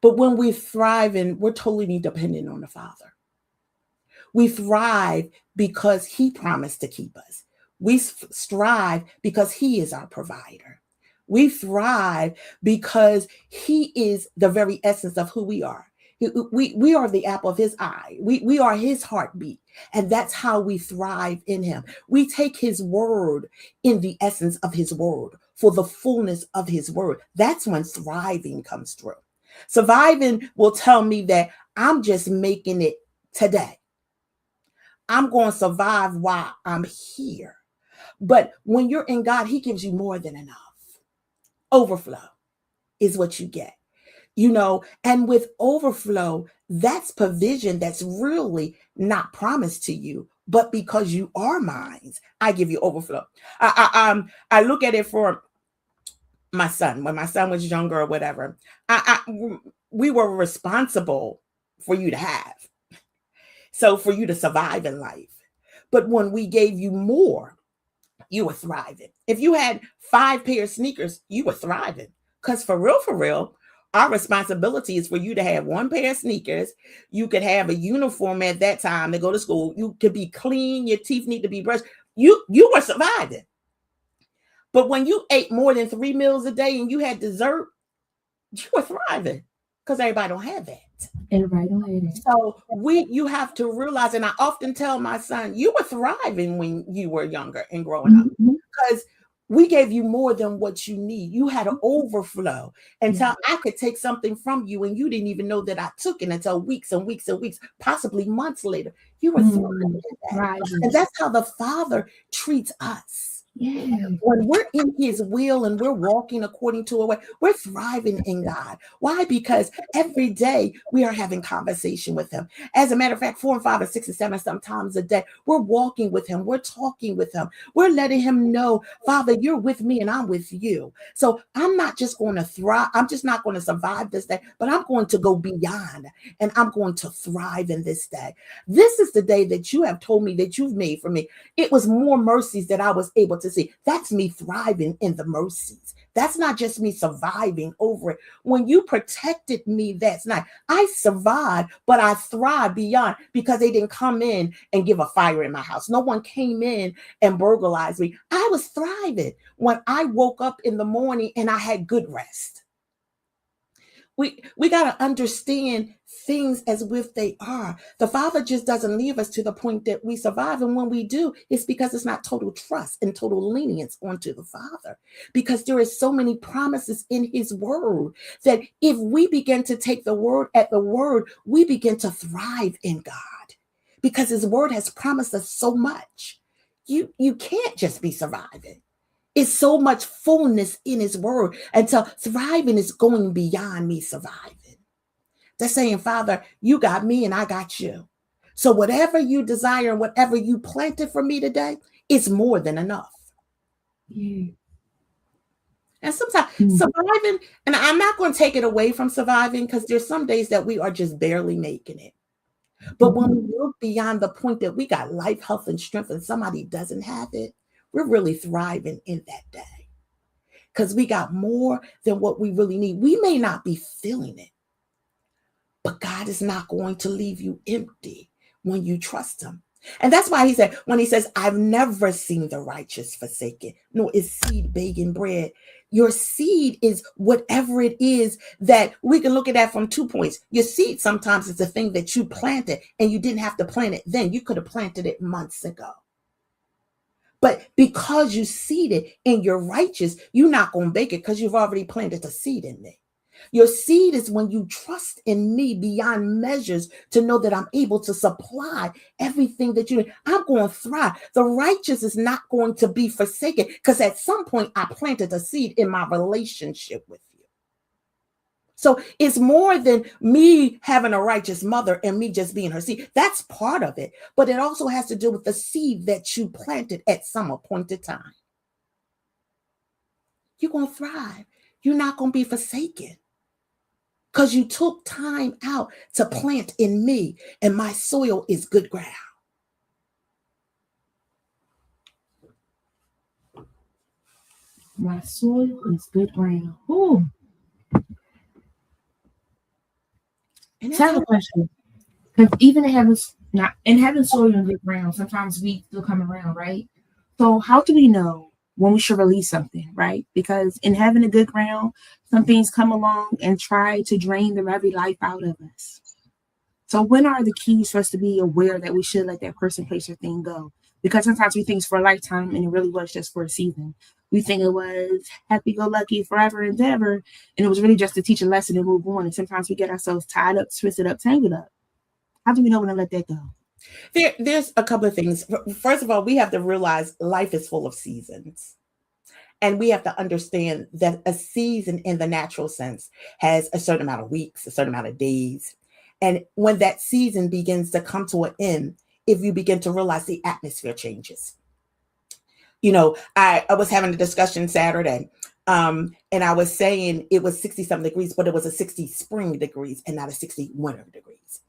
But when we're thriving, we're totally dependent on the Father. We thrive because he promised to keep us. We strive because he is our provider. We thrive because he is the very essence of who we are. We are the apple of his eye. We are his heartbeat. And that's how we thrive in him. We take his word in the essence of his word, for the fullness of his word. That's when thriving comes through. Surviving will tell me that I'm just making it today. I'm going to survive while I'm here. But when you're in God, he gives you more than enough. Overflow is what you get. And with overflow, that's provision that's really not promised to you, but because you are mine, I give you overflow. I look at it for my son. When my son was younger or whatever, we were responsible for you to have. So for you to survive in life. But when we gave you more, you were thriving. If you had 5 pair of sneakers, you were thriving. Because for real, our responsibility is for you to have 1 pair of sneakers. You could have a uniform at that time to go to school. You could be clean. Your teeth need to be brushed. You were surviving. But when you ate more than 3 meals a day and you had dessert, you were thriving. Because everybody don't have that. Everybody don't have that. So you have to realize, and I often tell my son, you were thriving when you were younger and growing up, because we gave you more than what you need. You had an overflow until I could take something from you and you didn't even know that I took it until weeks and weeks and weeks, possibly months later. You were thriving in that. Right. And that's how the Father treats us. Yeah. When we're in his will and we're walking according to a way, we're thriving in God. Why? Because every day we are having conversation with him. As a matter of fact, 4 and 5 and 6 and 7 sometimes a day, we're walking with him. We're talking with him. We're letting him know, Father, you're with me and I'm with you. So I'm not just going to thrive. I'm just not going to survive this day, but I'm going to go beyond and I'm going to thrive in this day. This is the day that you have told me that you've made for me. It was more mercies that I was able to see. That's me thriving in the mercies. That's not just me surviving over it. When you protected me, that's not. I survived, but I thrived beyond, because they didn't come in and give a fire in my house. No one came in and burglarized me. I was thriving when I woke up in the morning and I had good rest. We got to understand things as if they are. The Father just doesn't leave us to the point that we survive. And when we do, it's because it's not total trust and total lenience onto the Father. Because there is so many promises in his word that if we begin to take the word at the word, we begin to thrive in God. Because his word has promised us so much. You can't just be surviving. It's so much fullness in his word until thriving is going beyond me surviving. They're saying, Father, you got me and I got you. So whatever you desire and whatever you planted for me today, it's more than enough. Yeah. And sometimes surviving, and I'm not going to take it away from surviving, because there's some days that we are just barely making it. But when we look beyond the point that we got life, health, and strength, and somebody doesn't have it, we're really thriving in that day, because we got more than what we really need. We may not be feeling it, but God is not going to leave you empty when you trust him. And that's why he said, when he says, I've never seen the righteous forsaken, nor is seed begging bread. Your seed is whatever it is that we can look at that from 2 points. Your seed sometimes is a thing that you planted and you didn't have to plant it then. You could have planted it months ago. But because you seeded and you're righteous, you're not going to bake it because you've already planted a seed in me. Your seed is when you trust in me beyond measures to know that I'm able to supply everything that you need. I'm going to thrive. The righteous is not going to be forsaken, because at some point I planted a seed in my relationship with you. So it's more than me having a righteous mother and me just being her seed. That's part of it. But it also has to do with the seed that you planted at some appointed time. You're going to thrive. You're not going to be forsaken, because you took time out to plant in me, and my soil is good ground. My soil is good ground. Ooh. So I have a question. Because even having Not and having soil in good ground, sometimes we still come around, right? So how do we know when we should release something, right? Because in having a good ground, some things come along and try to drain the very life out of us. So when are the keys for us to be aware that we should let that person, place, or thing go? Because sometimes we think it's for a lifetime and it really was just for a season. We think it was happy go lucky forever and ever, and it was really just to teach a lesson and move on. And sometimes we get ourselves tied up, twisted up, tangled up. How do we know when to let that go? There's a couple of things. First of all, we have to realize life is full of seasons. And we have to understand that a season in the natural sense has a certain amount of weeks, a certain amount of days. And when that season begins to come to an end, if you begin to realize the atmosphere changes. I was having a discussion Saturday, and I was saying it was 60 something degrees, but it was a 60 spring degrees and not a 60 winter degrees.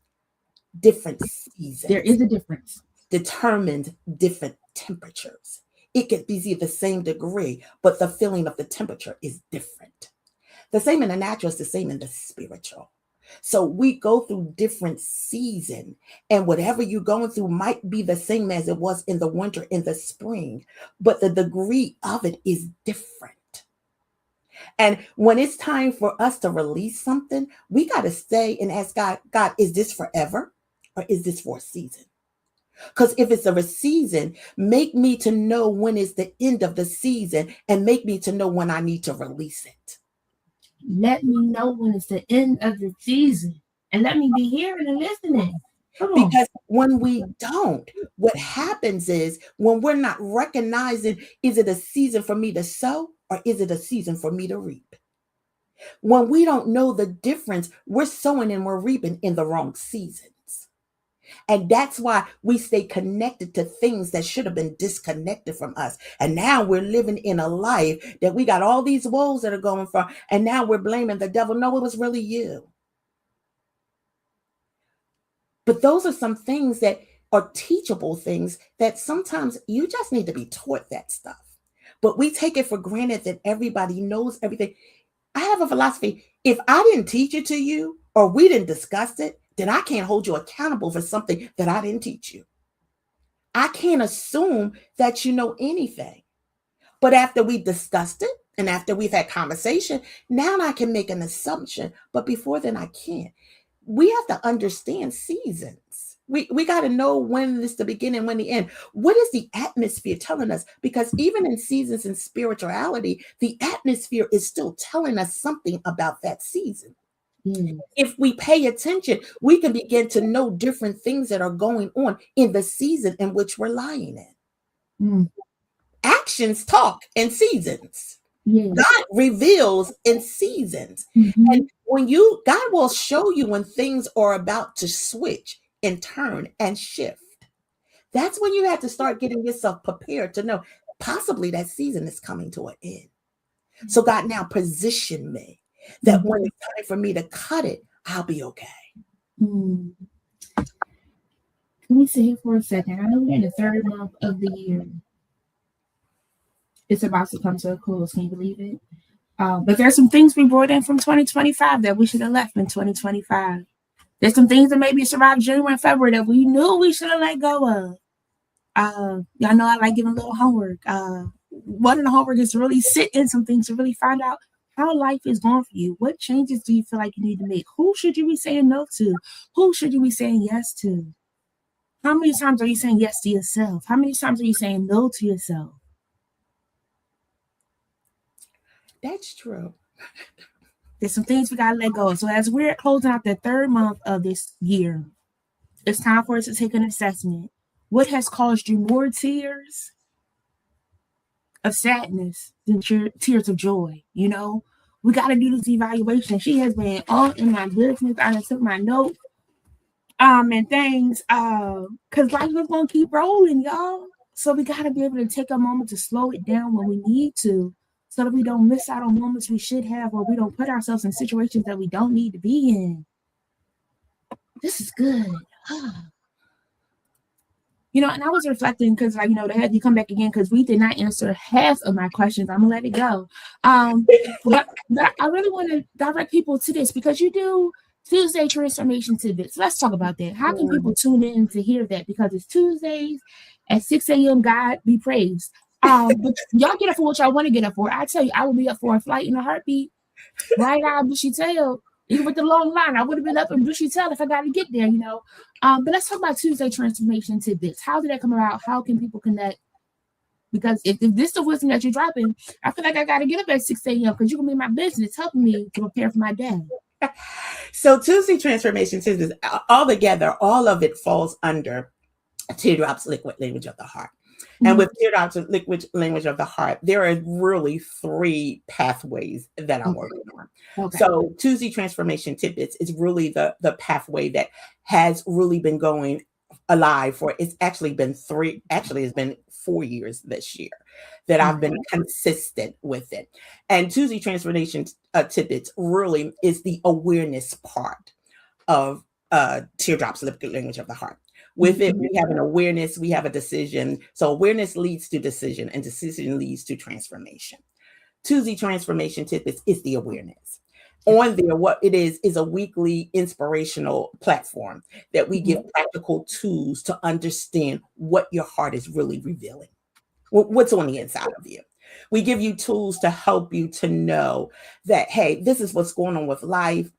Different seasons. There is a difference. Determined different temperatures. It could be the same degree, but the feeling of the temperature is different. The same in the natural is the same in the spiritual. So we go through different seasons, and whatever you're going through might be the same as it was in the winter, in the spring, but the degree of it is different. And when it's time for us to release something, we got to stay and ask God, is this forever or is this for a season? Because if it's a season, make me to know when is the end of the season and make me to know when I need to release it. Let me know when it's the end of the season and let me be hearing and listening. Because when we don't, what happens is when we're not recognizing, is it a season for me to sow or is it a season for me to reap? When we don't know the difference, we're sowing and we're reaping in the wrong seasons. And that's why we stay connected to things that should have been disconnected from us. And now we're living in a life that we got all these woes that are going from, and now we're blaming the devil. No, it was really you. But those are some things that are teachable things that sometimes you just need to be taught that stuff. But we take it for granted that everybody knows everything. I have a philosophy. If I didn't teach it to you or we didn't discuss it, then I can't hold you accountable for something that I didn't teach you. I can't assume that you know anything. But after we discussed it and after we've had conversation, now I can make an assumption. But before then, I can't. We have to understand seasons. We got to know when is the beginning, when the end. What is the atmosphere telling us? Because even in seasons and spirituality, the atmosphere is still telling us something about that season. If we pay attention, we can begin to know different things that are going on in the season in which we're lying in. Actions talk in seasons. God reveals in seasons. And when God will show you when things are about to switch and turn and shift. That's when you have to start getting yourself prepared to know possibly that season is coming to an end. So God now position me that when it's time for me to cut it, I'll be okay. Can we sit here for a second? I know we're in the third month of the year. It's about to come to a close. Can you believe it? But there's some things we brought in from 2025 that we should have left in 2025. There's some things that maybe survived January and February that we knew we should have let go of. Y'all know I like giving a little homework. One of the homework is to really sit in some things to really find out how life is going for you. What changes do you feel like you need to make? Who should you be saying no to? Who should you be saying yes to? How many times are you saying yes to yourself? How many times are you saying no to yourself? That's true. There's some things we got to let go of. So as we're closing out the third month of this year, it's time for us to take an assessment. What has caused you more tears of sadness than tears of joy? You know, we got to do this evaluation. She has been all in my business. I just took my notes and things because life is going to keep rolling, y'all. So we got to be able to take a moment to slow it down when we need to so that we don't miss out on moments we should have or we don't put ourselves in situations that we don't need to be in. This is good. You know, and I was reflecting because, like, you know, to have you come back again because we did not answer half of my questions. I'm gonna let it go. But I really want to direct people to this because you do Tuesday transformation tidbits. Let's talk about that. How can people tune in to hear that? Because it's Tuesdays at 6 a.m. God be praised. But y'all get up for what y'all want to get up for. I tell you, I will be up for a flight in a heartbeat. Right eye, bushy tail. Even with the long line, I would have been up in bushy tail if I got to get there, But let's talk about Tuesday transformation tidbits. How did that come about? How can people connect? Because if this is the wisdom that you're dropping, I feel like I got to get up at 6 a.m. because you're going to be in my business helping me to prepare for my day. So Tuesday transformation tidbits, all together, all of it falls under Teardrops Liquid Language of the Heart. And with Teardrops Liquid Language of the Heart, there are really 3 pathways that I'm working on. Okay. So Tuesday Transformation Tidbits is really the pathway that has really been going alive for, it's actually been 4 years this year that I've been consistent with it. And Tuesday Transformation Tidbits really is the awareness part of Teardrops Liquid Language of the Heart. With it, we have an awareness, we have a decision. So awareness leads to decision, and decision leads to transformation. Tuesday Transformation Tidbits is the awareness. On there, what it is a weekly inspirational platform that we give practical tools to understand what your heart is really revealing, what's on the inside of you. We give you tools to help you to know that, hey, this is what's going on with life.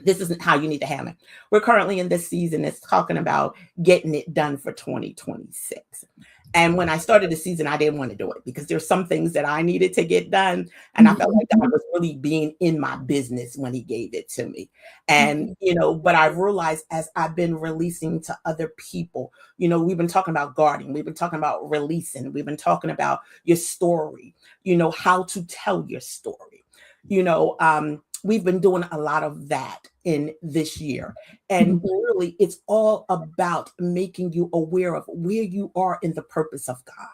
This isn't how you need to handle it. We're currently in this season that's talking about getting it done for 2026. And when I started the season, I didn't want to do it because there's some things that I needed to get done. And I felt like God was really being in my business when he gave it to me. And, but I realized as I've been releasing to other people, we've been talking about guarding. We've been talking about releasing. We've been talking about your story, how to tell your story, we've been doing a lot of that in this year. And really, it's all about making you aware of where you are in the purpose of God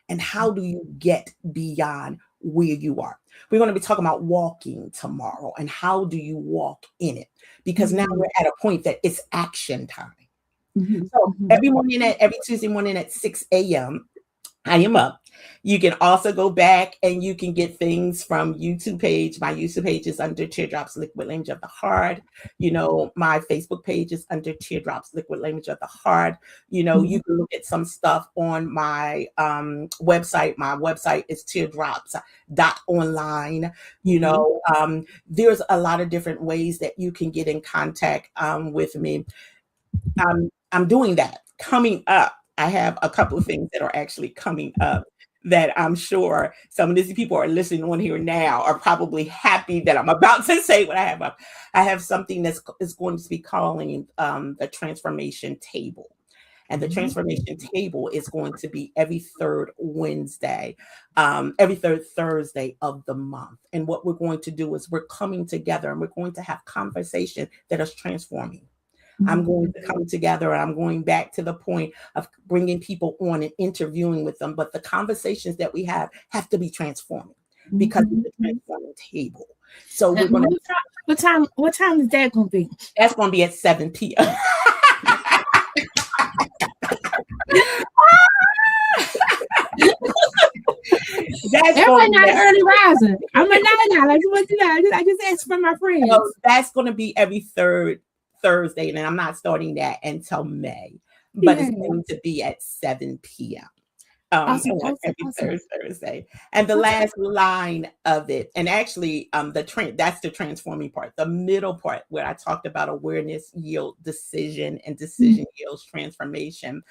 and how do you get beyond where you are. We're going to be talking about walking tomorrow and how do you walk in it? Because now we're at a point that it's action time. So every Tuesday morning at 6 a.m., I am up. You can also go back and you can get things from YouTube page. My YouTube page is under Teardrops Liquid Language of the Heart. My Facebook page is under Teardrops Liquid Language of the Heart. You can look at some stuff on my website. My website is teardrops.online. There's a lot of different ways that you can get in contact with me. I'm doing that. Coming up, I have a couple of things that are actually coming up that I'm sure some of these people are listening on here now are probably happy that I'm about to say what I have up. I have something that's going to be calling the Transformation Table. And the Transformation Table is going to be every third Wednesday, every third Thursday of the month. And what we're going to do is we're coming together and we're going to have conversation that is transforming. I'm going to come together and I'm going back to the point of bringing people on and interviewing with them. But the conversations that we have to be transforming because it's the transforming table. So we're going to. What time is that going to be? That's going to be at 7 p.m. Everybody not an early riser. I'm a night owl. I just asked for my friends. So that's going to be every third Thursday, and I'm not starting that until May, but it's going to be at 7 p.m. Every third Thursday. And the last line of it, and actually that's the transforming part. The middle part where I talked about awareness yield decision and decision yields transformation.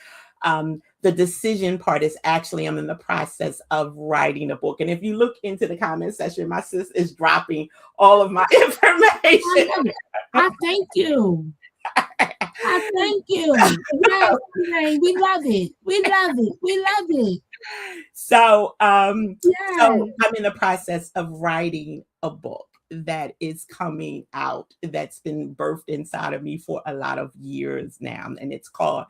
The decision part is actually I'm in the process of writing a book. And if you look into the comment section, my sis is dropping all of my information. I thank you. I thank you. Yes, we love it. We love it. We love it. So, so I'm in the process of writing a book that is coming out that's been birthed inside of me for a lot of years now. And it's called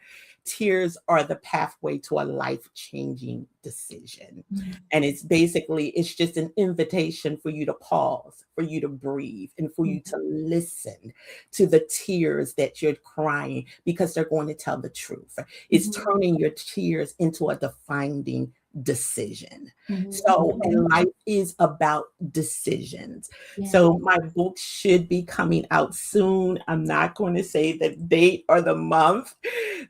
Tears Are the Pathway to a Life-Changing Decision. And it's just an invitation for you to pause, for you to breathe, and for you to listen to the tears that you're crying because they're going to tell the truth. It's turning your tears into a defining decision. So, Mm-hmm. and life is about decisions. Yeah. So, my book should be coming out soon. I'm not going to say the date or the month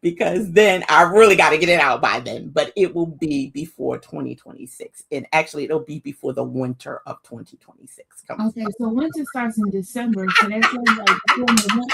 because then I really got to get it out by then, but it will be before 2026. And actually, it'll be before the winter of 2026 comes. Okay, so winter starts in December, so that's like before November.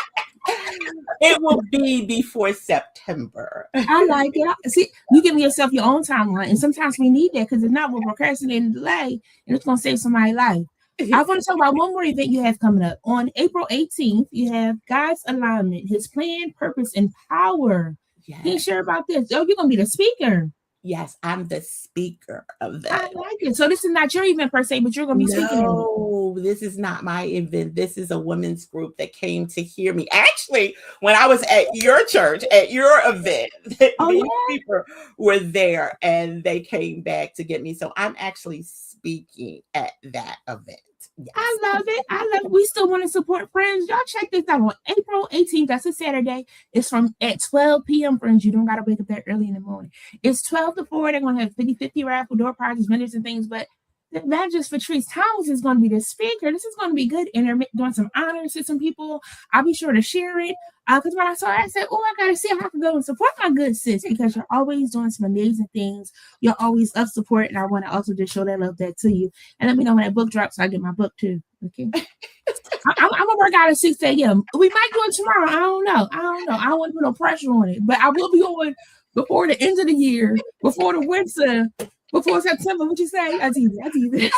It will be before September. I like it. See, you giving yourself your own timeline, and sometimes we need that because if not, we'll procrastinate and delay, and it's going to save somebody's life. I want to talk about one more event you have coming up. On April 18th, you have God's Alignment, His Plan, Purpose, and Power. Can you Yes. share about this? Oh, you're going to be the speaker. Yes, I'm the speaker of I that. like it. So this is not your event per se, but you're going to be speaking in it. No, this is not my event. This is a women's group that came to hear me. Actually, when I was at your church, at your event, Oh, these yeah? people were there and they came back to get me. So I'm actually speaking at that event. Yes. I love it. I love it. We still want to support friends. Y'all check this out on April 18th. That's a Saturday. It's from at 12 p.m. friends. You don't gotta wake up that early in the morning. It's 12 to 4. They're gonna have 50-50 raffle door prizes, vendors, and things. But the evangelist Patrice Thomas is gonna be the speaker. This is gonna be good. And they're doing some honors to some people. I'll be sure to share it. Because when I saw it, I said, oh, I gotta see how I can go and support my good sis because you're always doing some amazing things. You're always up support, and I want to also just show that love that to you. And let me know when that book drops so I get my book too. Okay. I'm gonna work out at 6 a.m. We might do it tomorrow. I don't know. I don't want to put no pressure on it, but I will be on before the end of the year, before the winter, before September. What you say? I do.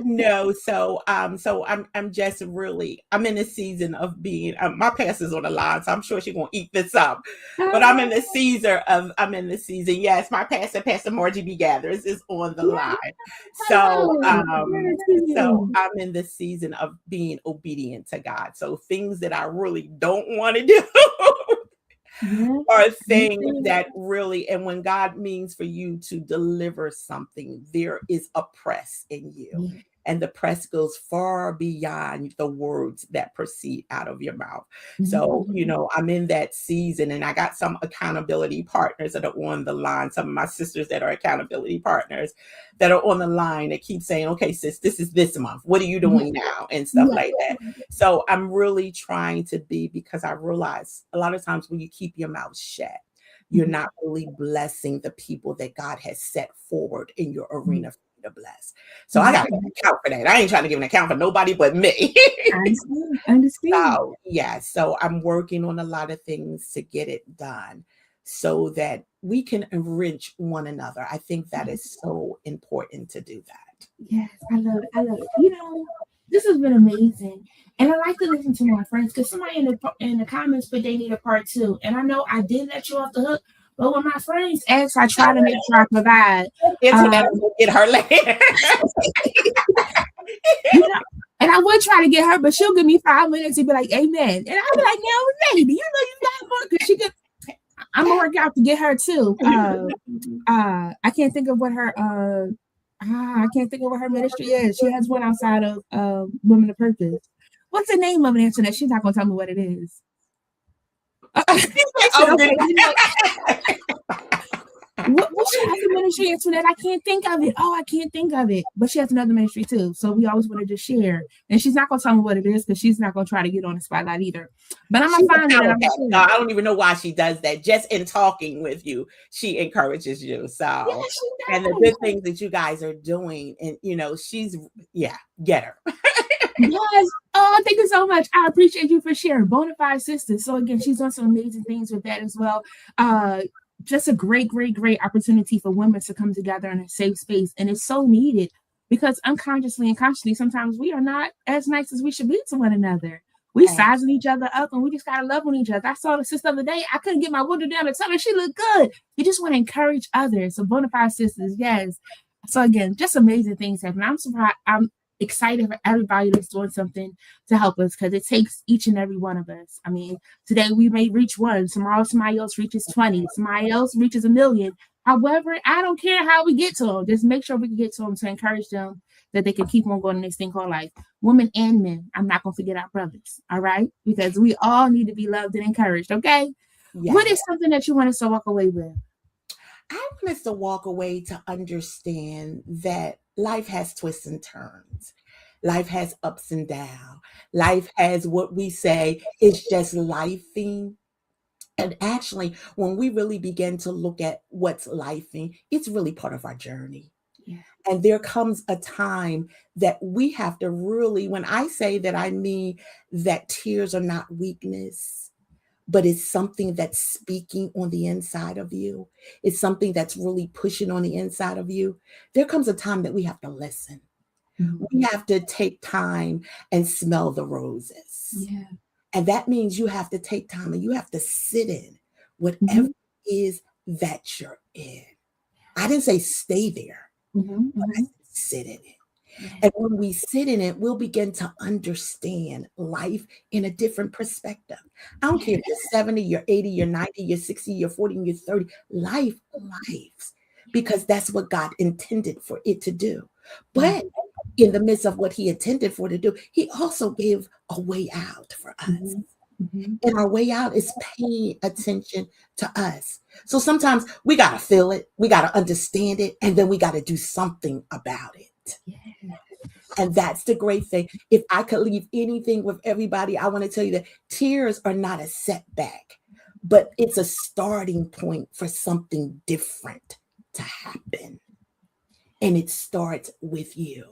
No, so I'm just really I'm in the season of being my pastor's on the line, so I'm sure she's gonna eat this up. But I'm in the season. Yes, my Pastor Margie B. Gathers is on the line. So so I'm in the season of being obedient to God. So things that I really don't want to do are things that really, and when God means for you to deliver something, there is a press in you. Yeah. And the press goes far beyond the words that proceed out of your mouth. So, I'm in that season and I got some accountability partners that are on the line. Some of my sisters that are accountability partners that are on the line that keep saying, okay, sis, this is this month. What are you doing now? And stuff like that. So I'm really trying to be, because I realize a lot of times when you keep your mouth shut, you're not really blessing the people that God has set forward in your arena for you to bless. So I got to give an account for that. I ain't trying to give an account for nobody but me. I understand. So, yeah, so I'm working on a lot of things to get it done so that we can enrich one another. I think that is so important to do that. Yes, I love it. This has been amazing. And I like to listen to my friends because somebody in the comments put they need a part 2. And I know I did let you off the hook, but when my friends ask, I try to make sure I provide. Internet will get her later. And I would try to get her, but she'll give me 5 minutes and be like, amen. And I'll be like, no, lady, you got more because she could. I'm gonna work out to get her too. I can't think of what her ministry is. She has one outside of Women of Purpose. What's the name of it, Antoinette? She's not gonna tell me what it is. What she has a ministry, Antoinette? I can't think of it. I can't think of it. But she has another ministry too. So we always want to just share. And she's not gonna tell me what it is because she's not gonna try to get on the spotlight either. But I'm gonna find it. I don't even know why she does that. Just in talking with you, she encourages you. So and the good things that you guys are doing, and she's get her. Yes. Oh, thank you so much. I appreciate you for sharing. Bonafide sisters. So again, she's done some amazing things with that as well. Just a great opportunity for women to come together in a safe space. And it's so needed because unconsciously and consciously, sometimes we are not as nice as we should be to one another. We sizing each other up and we just got to love on each other. I saw the sister the other day. I couldn't get my window down to tell her she looked good. You just want to encourage others. So Bonafide sisters, yes. So again, just amazing things happen. I'm surprised. I'm excited for everybody that's doing something to help us because it takes each and every one of us. I mean, today we may reach 1, tomorrow somebody else reaches 20, somebody else reaches 1 million. However, I don't care how we get to them. Just make sure we can get to them to encourage them that they can keep on going in this thing called life. Women and men. I'm not going to forget our brothers. All right? Because we all need to be loved and encouraged. Okay? Yes. What is something that you want us to walk away with? I want us to walk away to understand that life has twists and turns. Life has ups and downs. Life has what we say is just lifing. And actually, when we really begin to look at what's lifing, it's really part of our journey. Yeah. And there comes a time that we have to really, when I say that, I mean that tears are not weakness, but it's something that's speaking on the inside of you. It's something that's really pushing on the inside of you. There comes a time that we have to listen. We have to take time and smell the roses. Yeah. And that means you have to take time and you have to sit in whatever it is that you're in. I didn't say stay there, but I said sit in it. Yeah. And when we sit in it, we'll begin to understand life in a different perspective. I don't care if you're 70, you're 80, you're 90, you're 60, you're 40, and you're 30. Life, because that's what God intended for it to do. But in the midst of what he intended for it to do, he also gave a way out for us. And our way out is paying attention to us. So sometimes we got to feel it, we got to understand it, and then we got to do something about it. Yeah. And that's the great thing. If I could leave anything with everybody, I want to tell you that tears are not a setback, but it's a starting point for something different to happen. And it starts with you.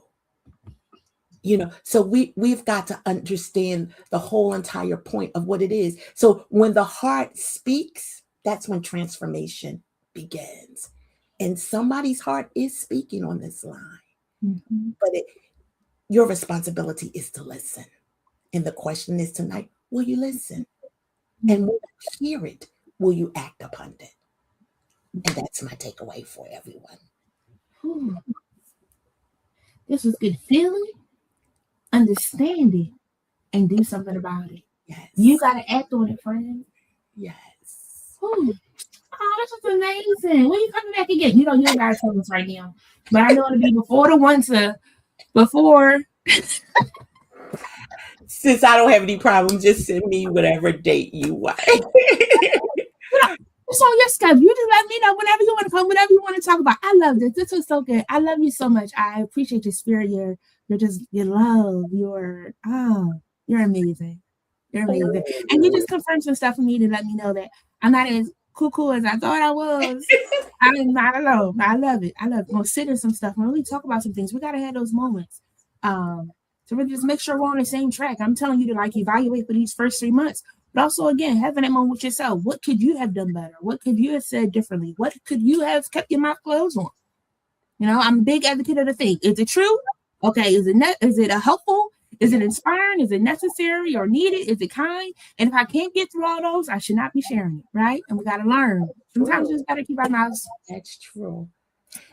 So we've got to understand the whole entire point of what it is. So when the heart speaks, that's when transformation begins. And somebody's heart is speaking on this line. But your responsibility is to listen. And the question is tonight, will you listen? And when you hear it, will you act upon it? And that's my takeaway for everyone. Ooh. This was good feeling, understand it, and do something about it. Yes. You got to act on it, friend. Yes. Ooh. Oh, this was amazing. When you coming back again? You don't got to tell us right now. But I know it'll be before the winter. Before. Since I don't have any problems, just send me whatever date you want. It's on your schedule. You just let me know whenever you want to come, whatever you want to talk about. I love this. This was so good. I love you so much. I appreciate your spirit, your love, you're amazing. You're amazing. And you just confirmed some stuff for me to let me know that I'm not as cuckoo as I thought I was. I'm not alone. I love it. I'm gonna sit in some stuff and really talk about some things. We gotta have those moments. To really just make sure we're on the same track. I'm telling you to evaluate for these first 3 months. But also, again, having that moment with yourself. What could you have done better? What could you have said differently? What could you have kept your mouth closed on? I'm a big advocate of the thing. Is it true? Okay. Is it helpful? Is it inspiring? Is it necessary or needed? Is it kind? And if I can't get through all those, I should not be sharing it, right? And we got to learn. Sometimes we just got to keep our mouths. That's true.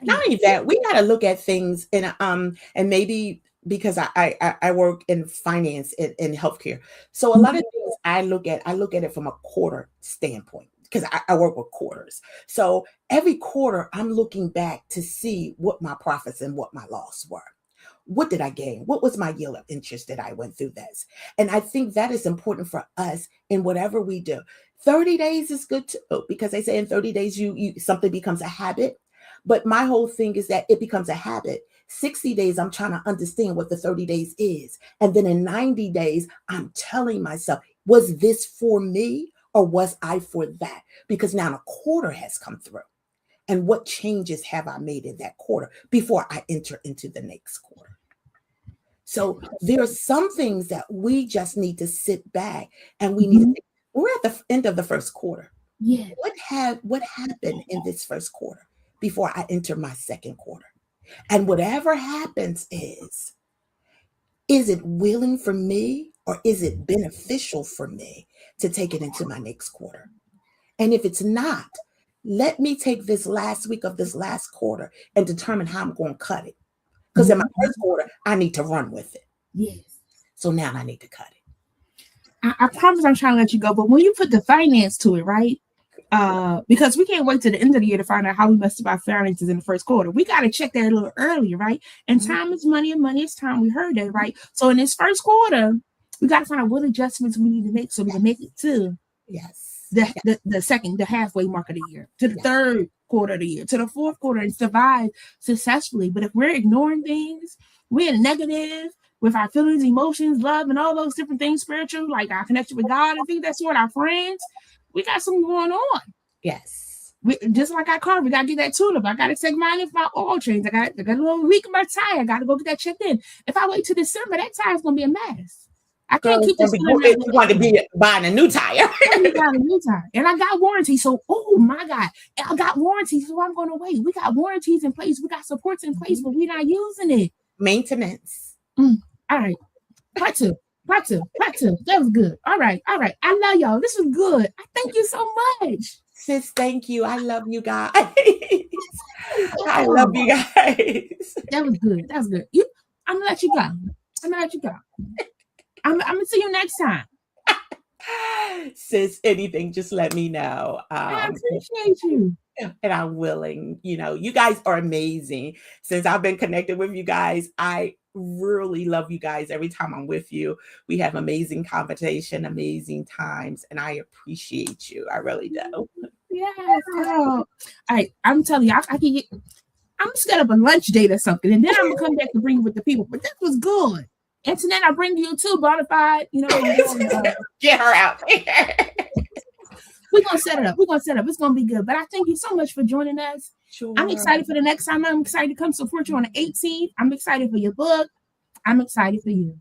Not only that, we got to look at things and maybe because I work in finance in healthcare. So a lot of things I look at it from a quarter standpoint because I work with quarters. So every quarter I'm looking back to see what my profits and what my loss were. What did I gain? What was my yield of interest that I went through this? And I think that is important for us in whatever we do. 30 days is good too, because they say in 30 days, you something becomes a habit. But my whole thing is that it becomes a habit. 60 days, I'm trying to understand what the 30 days is. And then in 90 days, I'm telling myself, was this for me or was I for that? Because now a quarter has come through. And what changes have I made in that quarter before I enter into the next quarter? So there are some things that we just need to sit back and we need to think, we're at the end of the first quarter. Yeah. What happened in this first quarter before I enter my second quarter? And whatever happens is it willing for me or is it beneficial for me to take it into my next quarter? And if it's not, let me take this last week of this last quarter and determine how I'm going to cut it. Because in my first quarter, I need to run with it. Yes. So now I need to cut it. I promise I'm trying to let you go, but when you put the finance to it, right? Because we can't wait to the end of the year to find out how we messed up our finances in the first quarter. We got to check that a little earlier, right? And time is money and money is time. We heard that, right? So in this first quarter, we got to find out what adjustments we need to make so we can make it to the halfway mark of the year, to the third quarter of the year, to the fourth quarter, and survive successfully. But if we're ignoring things, we're negative with our feelings, emotions, love, and all those different things, spiritual, like our connection with God and things, that's what our friends, we got something going on. Yes. Just like our car, we got to get that tune-up. I got to take mine off my oil change. I got a little leak in my tire. I got to go get that checked in. If I wait till December, that tire's going to be a mess. I can't keep this. You want to be buying a new tire. Buying a new tire. And I got warranty. So, oh my God. I got warranty. So I'm going to wait. We got warranties in place. We got supports in place, but we're not using it. Maintenance. All right. Part two. That was good. All right. I love y'all. This was good. I thank you so much. Sis, thank you. I love you guys. I love you guys. That was good. I'm gonna let you go. I'm gonna see you next time. Sis, anything, just let me know. I appreciate you. And I'm willing. You guys are amazing. Since I've been connected with you guys, I really love you guys. Every time I'm with you, we have amazing conversation, amazing times, and I appreciate you. I really do. Yes. All right. I'm telling you, I'm gonna set up a lunch date or something, and then I'm gonna come back to bring you with the people. But that was good. And so then I bring you too, bonafide. Get her out there. We're gonna set it up. It's gonna be good. But I thank you so much for joining us. Sure. I'm excited for the next time. I'm excited to come support you on the 18th. I'm excited for your book. I'm excited for you.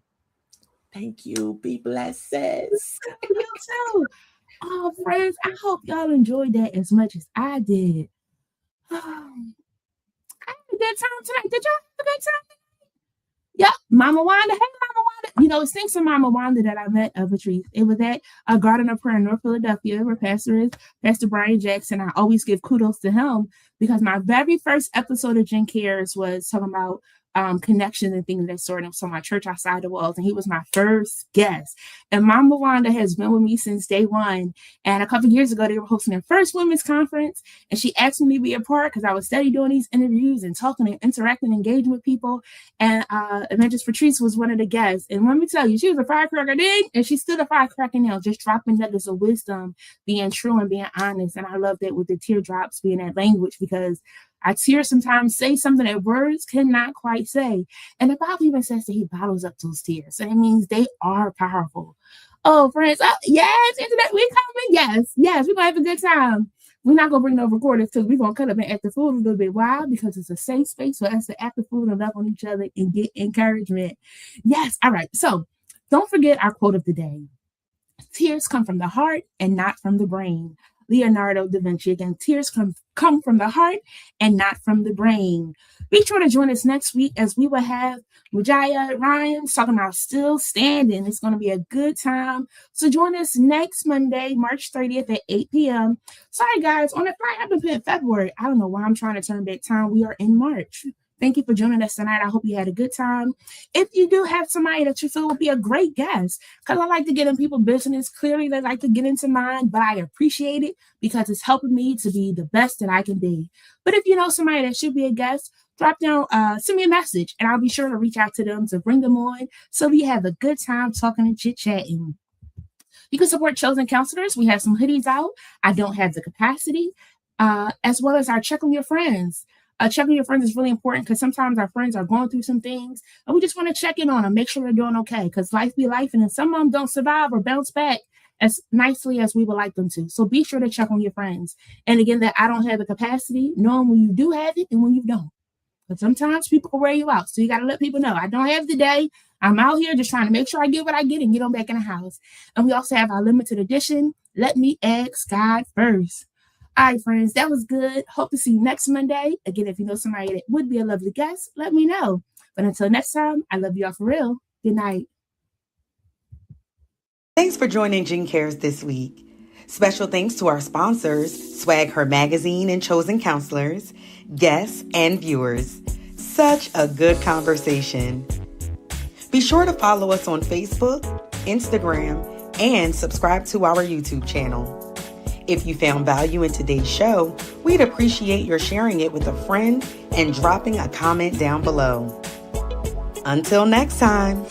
Thank you. Be blessed, sis. You too. Oh, friends, I hope y'all enjoyed that as much as I did. I had a good time tonight. Did y'all have a good time? Yep. Mama Wanda. Hey, Mama Wanda. It's thanks to Mama Wanda that I met Patrice. It was at a Garden of Prayer in North Philadelphia, where Pastor is Pastor Brian Jackson. I always give kudos to him because my very first episode of Jen Cares was talking about connection and things of that sort. And so my church outside the walls, and he was my first guest. And Mama Wanda has been with me since day one. And a couple of years ago, they were hosting their first women's conference, and she asked me to be a part because I was steady doing these interviews and talking and interacting, engaging with people. And Evangelist Patrice was one of the guests. And let me tell you, she was a firecracker then, and she's still a firecracker now, just dropping nuggets of wisdom, being true and being honest. And I love that with the teardrops being that language, because our tears sometimes say something that words cannot quite say. And the Bible even says that he bottles up those tears. So that means they are powerful. Oh, friends. Yes, internet, we coming. Yes, we're going to have a good time. We're not going to bring no recorders because we're going to cut up and act the food a little bit. Why? Because it's a safe space for us to act the food and love on each other and get encouragement. Yes. All right. So don't forget our quote of the day. Tears come from the heart and not from the brain. Leonardo da Vinci. Again, tears come from the heart and not from the brain. Be sure to join us next week as we will have Mujaya Ryan talking about still standing. It's going to be a good time. So join us next Monday, March 30th at 8 p.m. Sorry, guys, on the flight, I've been putting February. I don't know why I'm trying to turn back time. We are in March. Thank you for joining us tonight. I hope you had a good time. If you do have somebody that you feel would be a great guest, because I like to get in people's business. Clearly, they like to get into mine, but I appreciate it because it's helping me to be the best that I can be. But if you know somebody that should be a guest, drop down, send me a message, and I'll be sure to reach out to them to bring them on so we have a good time talking and chit-chatting. You can support Chosen Counselors. We have some hoodies out. I don't have the capacity, as well as our Check on Your Friends. Checking your friends is really important because sometimes our friends are going through some things and we just want to check in on them, make sure they're doing okay, because life be life, and then some of them don't survive or bounce back as nicely as we would like them to. So be sure to check on your friends. And again, that I don't have the capacity, knowing when you do have it and when you don't. But sometimes people can wear you out. So you got to let people know, I don't have the day. I'm out here just trying to make sure I get what I get and get on back in the house. And we also have our limited edition, Let Me Ask God First. All right, friends, that was good. Hope to see you next Monday. Again, if you know somebody that would be a lovely guest, let me know. But until next time, I love you all for real. Good night. Thanks for joining Jen Cares this week. Special thanks to our sponsors, Swag Her Magazine and Chosen Counselors, guests, and viewers. Such a good conversation. Be sure to follow us on Facebook, Instagram, and subscribe to our YouTube channel. If you found value in today's show, we'd appreciate your sharing it with a friend and dropping a comment down below. Until next time.